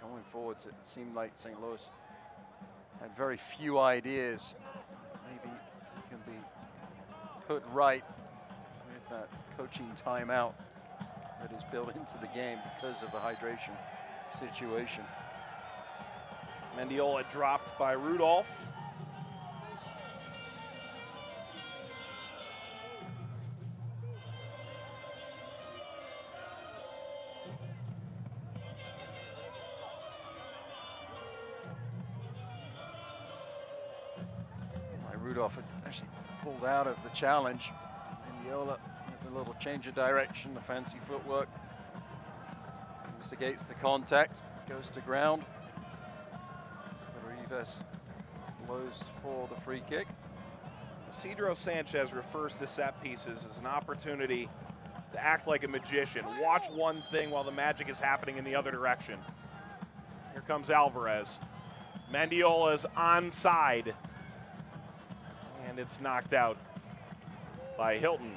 going forwards, it seemed like St. Louis had very few ideas. Maybe it can be put right with that coaching timeout that is built into the game because of the hydration situation. Mendiola dropped by Rudolph. Rudolph had actually pulled out of the challenge. Mendiola with a little change of direction, the fancy footwork. Instigates the contact, goes to ground. Rivas blows for the free kick. Isidro Sanchez refers to set pieces as an opportunity to act like a magician. Watch one thing while the magic is happening in the other direction. Here comes Alvarez. Mendiola's onside. And it's knocked out by Hilton.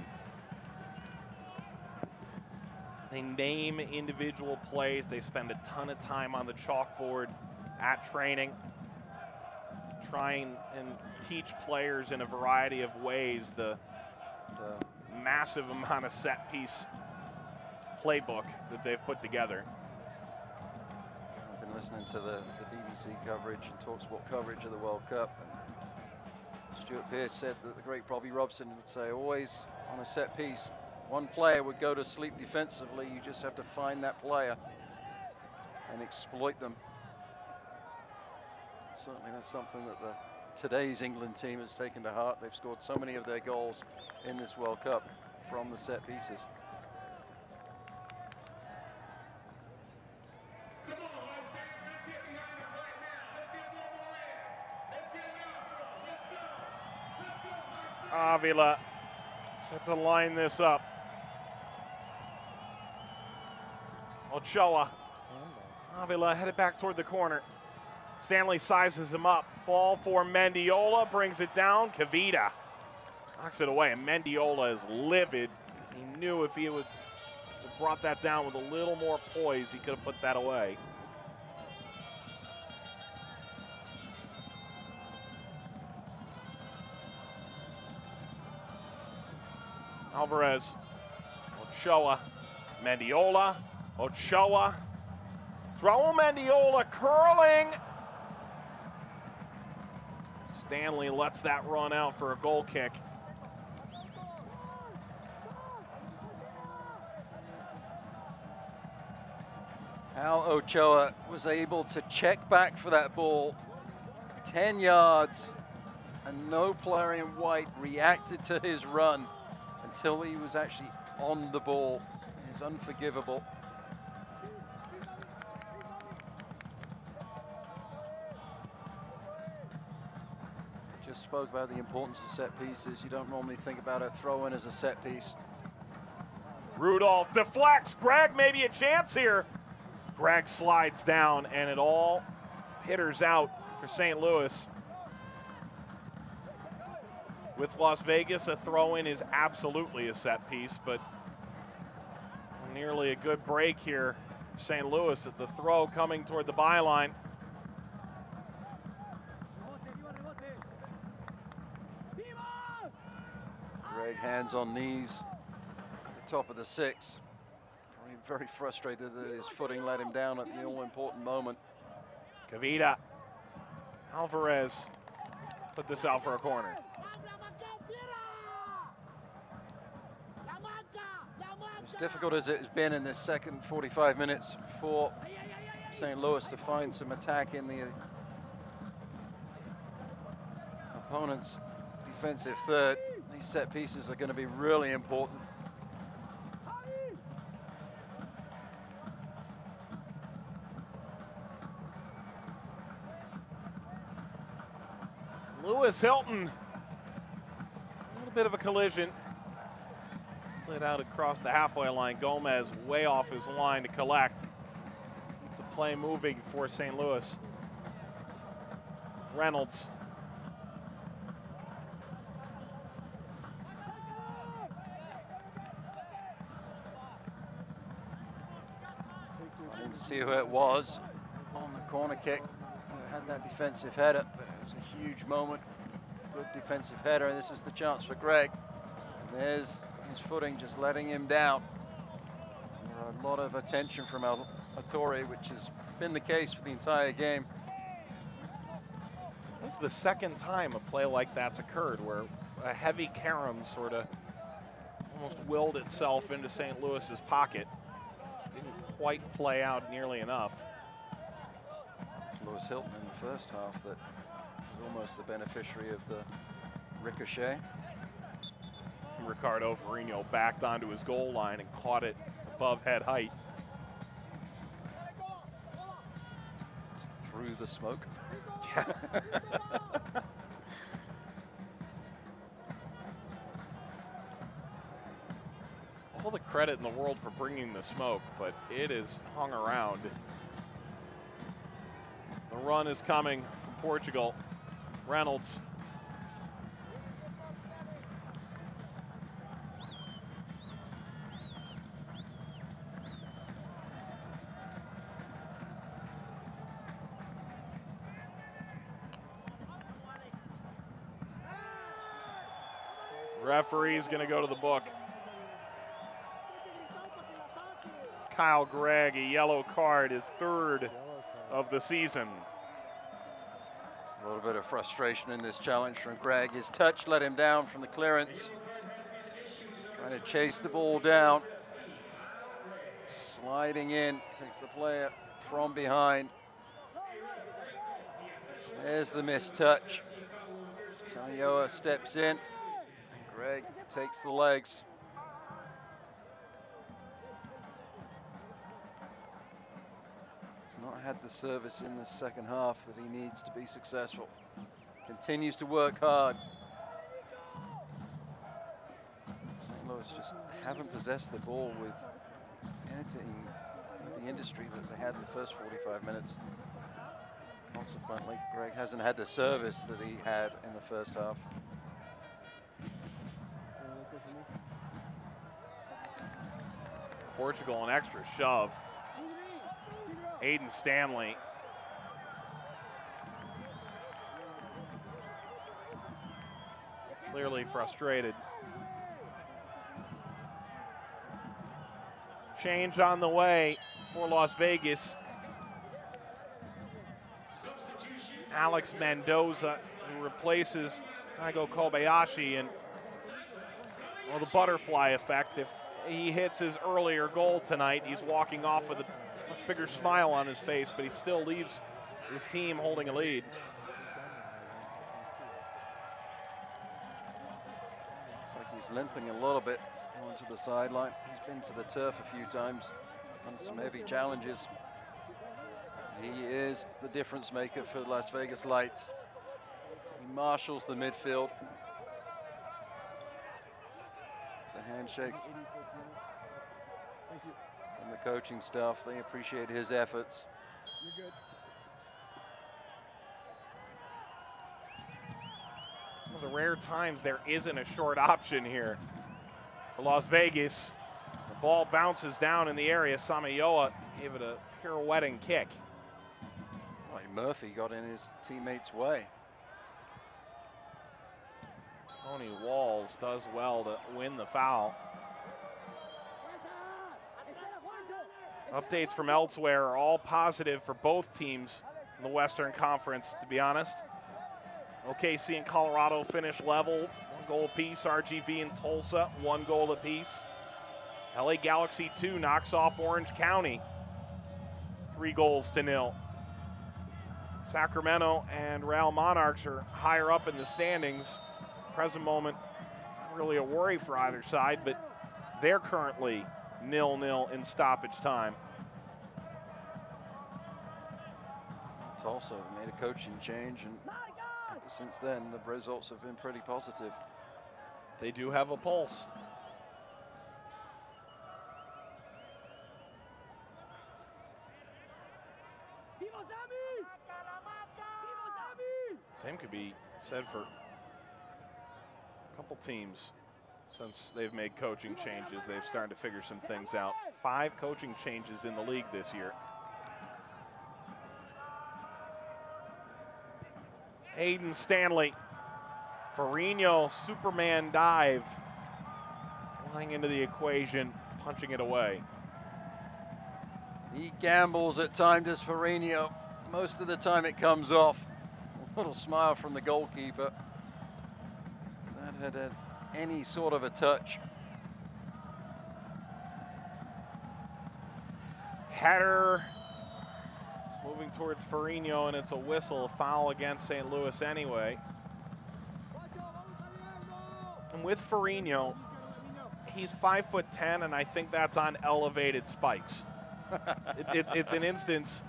They name individual plays. They spend a ton of time on the chalkboard at training, trying and teach players in a variety of ways the massive amount of set piece playbook that they've put together. I've been listening to the BBC coverage and TalkSport coverage of the World Cup. And Stuart Pearce said that the great Bobby Robson would say, always on a set piece, one player would go to sleep defensively. You just have to find that player and exploit them. Certainly that's something that today's England team has taken to heart. They've scored so many of their goals in this World Cup from the set pieces. Avila set to line this up. Ochoa. Avila headed back toward the corner. Stanley sizes him up. Ball for Mendiola, brings it down. Kavita knocks it away, and Mendiola is livid because he knew if he would have brought that down with a little more poise, he could have put that away. Alvarez, Ochoa, Mendiola, Ochoa, Raul Mendiola curling. Stanley lets that run out for a goal kick. Al Ochoa was able to check back for that ball 10 yards, and no player in white reacted to his run until he was actually on the ball. It's unforgivable. Just spoke about the importance of set pieces. You don't normally think about a throw-in as a set piece. Rudolph deflects. Greg, maybe a chance here. Greg slides down, and it all hitters out for St. Louis. With Las Vegas, a throw-in is absolutely a set piece, but nearly a good break here for St. Louis at the throw coming toward the byline. Greg hands on knees at the top of the six. Probably very frustrated that his footing let him down at the all-important moment. Kavita. Alvarez put this out for a corner. As difficult as it has been in this second 45 minutes for St. Louis to find some attack in the opponent's defensive third, these set pieces are going to be really important. Lewis Hilton, a little bit of a collision. Slid out across the halfway line. Gomez way off his line to collect. Keep the play moving for St. Louis. Reynolds. Didn't see who it was on the corner kick. Had that defensive header, but it was a huge moment. Good defensive header, and this is the chance for Greg. And there's his footing just letting him down. There a lot of attention from Ettore, which has been the case for the entire game. This is the second time a play like that's occurred, where a heavy carom sort of almost willed itself into St. Louis's pocket. Didn't quite play out nearly enough. Lewis Hilton in the first half that was almost the beneficiary of the ricochet. Ricardo Ferrigno backed onto his goal line and caught it above head height. Through the smoke. All the credit in the world for bringing the smoke, but it is hung around. The run is coming from Portugal. Reynolds. Referee's going to go to the book. Kyle Gregg, a yellow card, his third of the season. A little bit of frustration in this challenge from Gregg. His touch let him down from the clearance. Trying to chase the ball down. Sliding in, takes the player from behind. There's the missed touch. Samioa steps in, and Gregg takes the legs. Not had the service in the second half that he needs to be successful. Continues to work hard. St. Louis just haven't possessed the ball with anything with the industry that they had in the first 45 minutes. Consequently, Gregg hasn't had the service that he had in the first half. Portugal, an extra shove. Aiden Stanley. Clearly frustrated. Change on the way for Las Vegas. Alex Mendoza, who replaces Daigo Kobayashi, and well, the butterfly effect. If he hits his earlier goal tonight, he's walking off with a much bigger smile on his face, but he still leaves his team holding a lead. Looks like he's limping a little bit onto the sideline. He's been to the turf a few times on some heavy challenges. He is the difference maker for Las Vegas Lights. He marshals the midfield. It's a handshake from the coaching staff. They appreciate his efforts. You're good. One of the rare times there isn't a short option here for Las Vegas. The ball bounces down in the area. Samioa gave it a pirouetting kick. Like Murphy got in his teammate's way. Tony Walls does well to win the foul. Updates from elsewhere are all positive for both teams in the Western Conference, to be honest. OKC and Colorado finish level, 1 goal apiece. RGV and Tulsa, 1 goal apiece. LA Galaxy 2 knocks off Orange County, 3-0. Sacramento and Real Monarchs are higher up in the standings. Present moment, not really a worry for either side, but they're currently 0-0 in stoppage time. Tulsa made a coaching change, and ever since then, the results have been pretty positive. They do have a pulse. Same could be said for a couple teams since they've made coaching changes. They've started to figure some things out. 5 coaching changes in the league this year. Aiden Stanley. Ferrigno, Superman dive. Flying into the equation, punching it away. He gambles at times, does Ferrigno. Most of the time it comes off. A little smile from the goalkeeper. That had any sort of a touch. Header. It's moving towards Ferrigno, and it's a whistle, a foul against St. Louis anyway. And with Ferrigno, he's 5'10", and I think that's on elevated spikes. It's an instance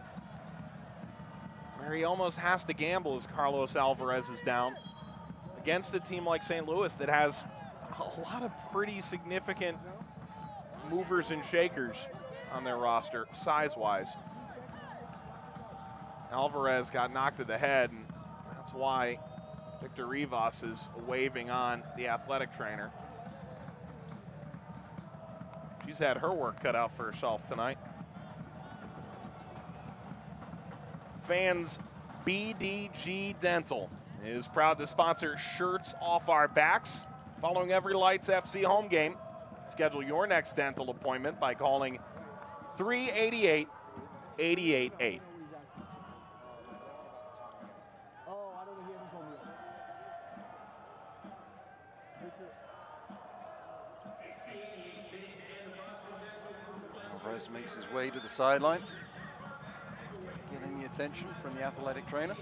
where he almost has to gamble as Carlos Alvarez is down against a team like St. Louis that has a lot of pretty significant movers and shakers on their roster, size-wise. Alvarez got knocked to the head, and that's why Victor Rivas is waving on the athletic trainer. She's had her work cut out for herself tonight. Fans, BDG Dental is proud to sponsor Shirts Off Our Backs. Following every Lights FC home game, schedule your next dental appointment by calling 388-888. Alvarez makes his way to the sideline. Getting the attention from the athletic trainer.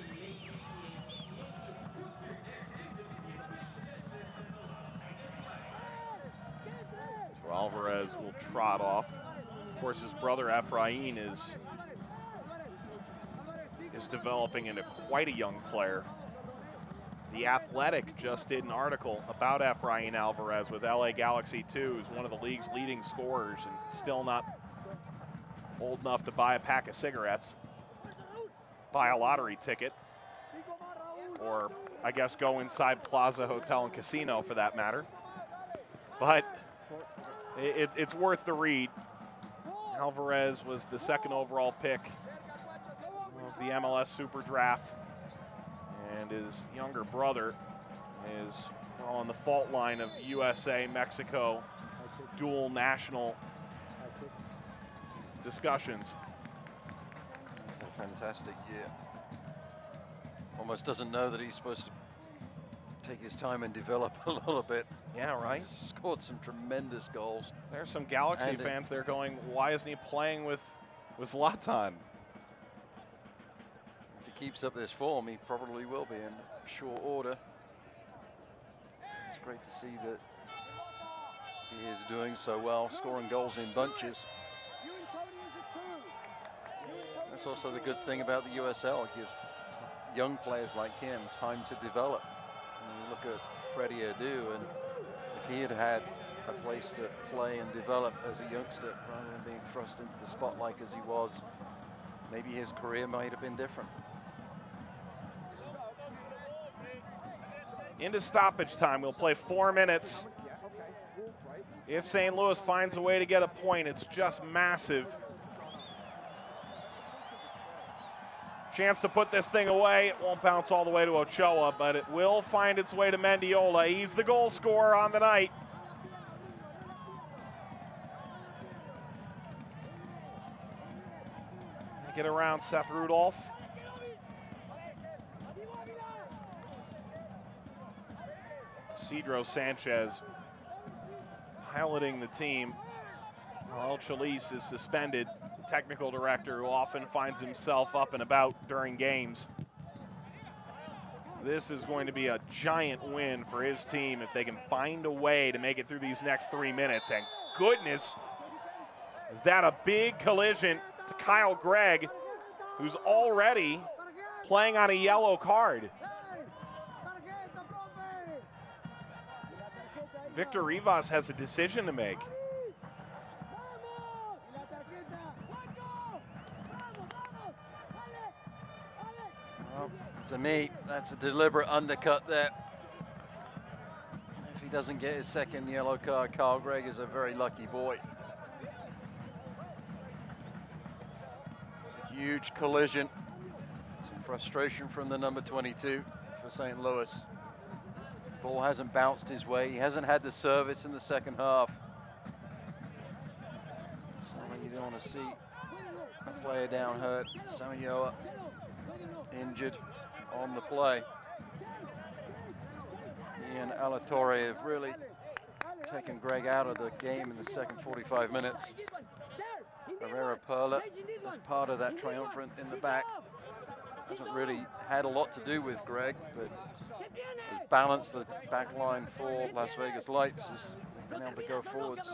So Alvarez will trot off. Of course, his brother Efrain is developing into quite a young player. The Athletic just did an article about Efrain Alvarez with LA Galaxy 2, who's one of the league's leading scorers and still not old enough to buy a pack of cigarettes, buy a lottery ticket, or I guess go inside Plaza Hotel and Casino for that matter. But it's worth the read. Alvarez was the second overall pick of the MLS Super Draft, and his younger brother is on the fault line of USA-Mexico dual national discussions. It's a fantastic year. Almost doesn't know that he's supposed to take his time and develop a little bit. Yeah, right. He's scored some tremendous goals. There's some Galaxy fans there going, why isn't he playing with Zlatan? If he keeps up this form, he probably will be in short order. It's great to see that he is doing so well, scoring goals in bunches. That's also the good thing about the USL. It gives young players like him time to develop. And you look at Freddie Adu, and if he had had a place to play and develop as a youngster rather than being thrust into the spotlight as he was, maybe his career might have been different. Into stoppage time. We'll play 4 minutes. If St. Louis finds a way to get a point, it's just massive. Chance to put this thing away. It won't bounce all the way to Ochoa, but it will find its way to Mendiola. He's the goal scorer on the night. Get around Seth Rudolph. Cedro Sanchez piloting the team. El Chalice is suspended, the technical director who often finds himself up and about during games. This is going to be a giant win for his team if they can find a way to make it through these next 3 minutes. And goodness, is that a big collision to Kyle Gregg, who's already playing on a yellow card. Victor Rivas has a decision to make. Well, to me, that's a deliberate undercut there. If he doesn't get his second yellow card, Kyle Gregg is a very lucky boy. It's a huge collision. Some frustration from the number 22 for for St. Louis. Ball hasn't bounced his way. He hasn't had the service in the second half. Something you don't want to see a player down hurt. Samayoa injured on the play. He and Alatorre have really taken Greg out of the game in the second 45 minutes. Herrera Perla, as part of that triumvirate in the back, hasn't really had a lot to do with Greg, but has balanced the back line for Las Vegas Lights as they've been able to go forwards.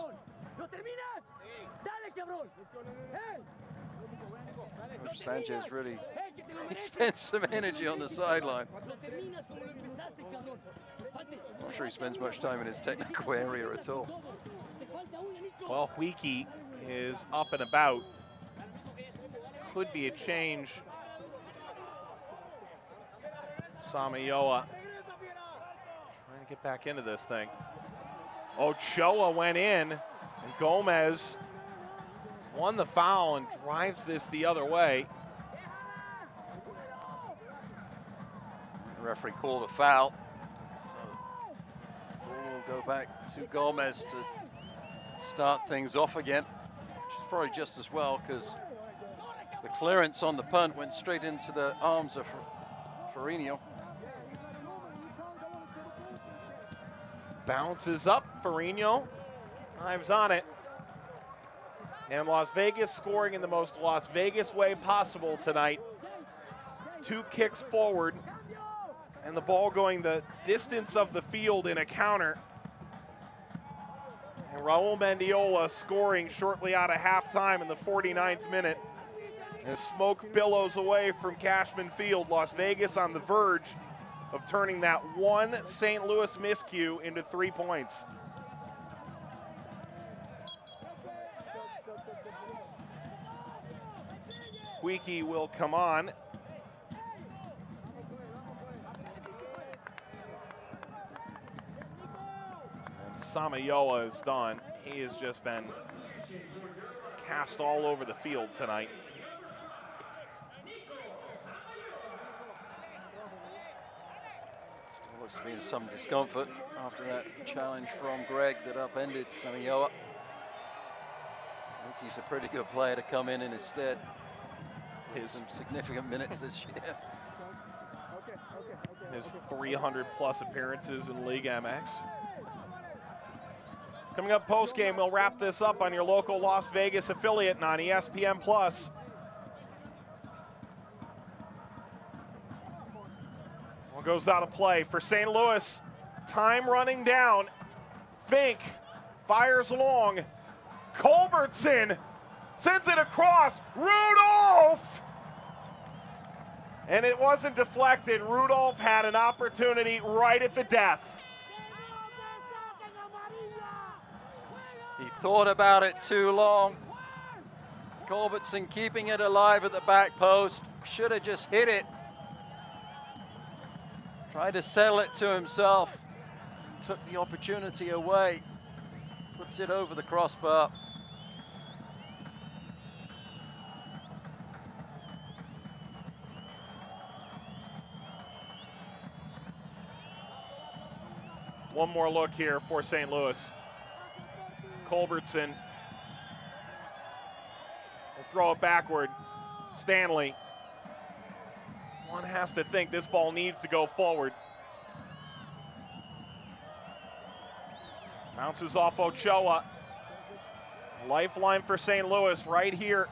Coach Sanchez really spends some energy on the sideline. Not sure he spends much time in his technical area at all. Well, Huiki is up and about. Could be a change. Samayoa trying to get back into this thing. Ochoa went in, and Gomez won the foul and drives this the other way. The referee called a foul. So we'll go back to Gomez to start things off again, which is probably just as well because the clearance on the punt went straight into the arms of Farinho. Bounces up, Farinho dives on it. And Las Vegas scoring in the most Las Vegas way possible tonight. 2 kicks forward, and the ball going the distance of the field in a counter. And Raul Mendiola scoring shortly out of halftime in the 49th minute. As smoke billows away from Cashman Field, Las Vegas on the verge of turning that one St. Louis miscue into 3 points. Huiki will come on. And Samayoa is done. He has just been cast all over the field tonight. Still looks to be in some discomfort after that challenge from Greg that upended Samayoa. He's a pretty good player to come in his stead. Some significant minutes this year. His 300+ appearances in League MX. Coming up post-game, we'll wrap this up on your local Las Vegas affiliate and on ESPN+. Well, goes out of play for St. Louis. Time running down. Fink fires long. Culbertson sends it across. Rudolph! And it wasn't deflected. Rudolph had an opportunity right at the death. He thought about it too long. Culbertson keeping it alive at the back post. Should have just hit it. Tried to settle it to himself. Took the opportunity away. Puts it over the crossbar. One more look here for St. Louis. Culbertson will throw it backward. Stanley. One has to think this ball needs to go forward. Bounces off Ochoa. Lifeline for St. Louis right here.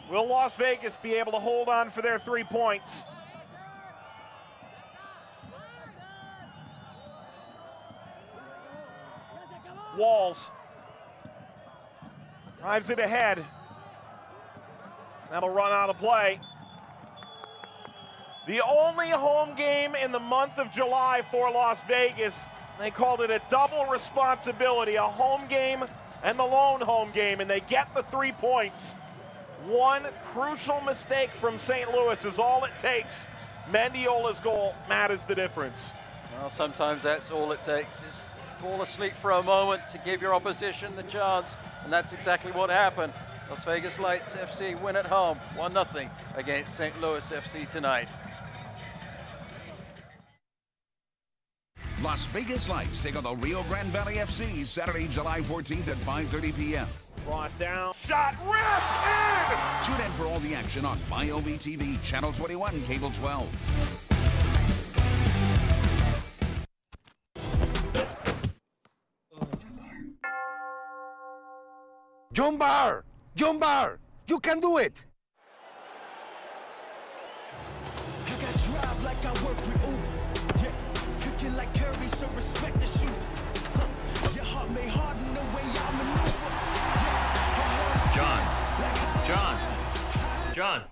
Will Las Vegas be able to hold on for their 3 points? Walls drives it ahead. That'll run out of play. The only home game in the month of July for Las Vegas. They called it a double responsibility, a home game and the lone home game, and they get the 3 points. One crucial mistake from St. Louis is all it takes. Mendiola's goal matters the difference. Well, sometimes that's all it takes is fall asleep for a moment to give your opposition the chance, and that's exactly what happened. Las Vegas Lights FC win at home, 1-0 against St. Louis FC tonight. Las Vegas Lights take on the Rio Grande Valley FC Saturday, July 14th at 5:30 p.m. Brought down, shot, ripped in! Tune in for all the action on MyOB TV, Channel 21, Cable 12. John Barr! John Barr! You can do it! I got drive like I work with Uber. Yeah, cooking like curry, so respect the shoot. Your heart may harden the way I maneuver. John.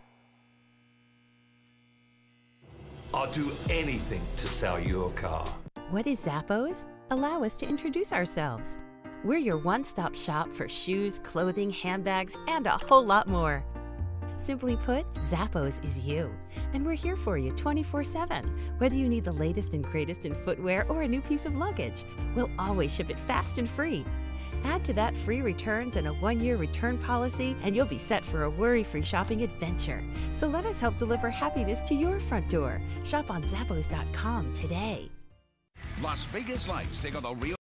I'll do anything to sell you a car. What is Zappos? Allow us to introduce ourselves. We're your one-stop shop for shoes, clothing, handbags, and a whole lot more. Simply put, Zappos is you, and we're here for you 24/7. Whether you need the latest and greatest in footwear or a new piece of luggage, we'll always ship it fast and free. Add to that free returns and a 1-year return policy, and you'll be set for a worry-free shopping adventure. So let us help deliver happiness to your front door. Shop on Zappos.com today. Las Vegas Lights take on the Rio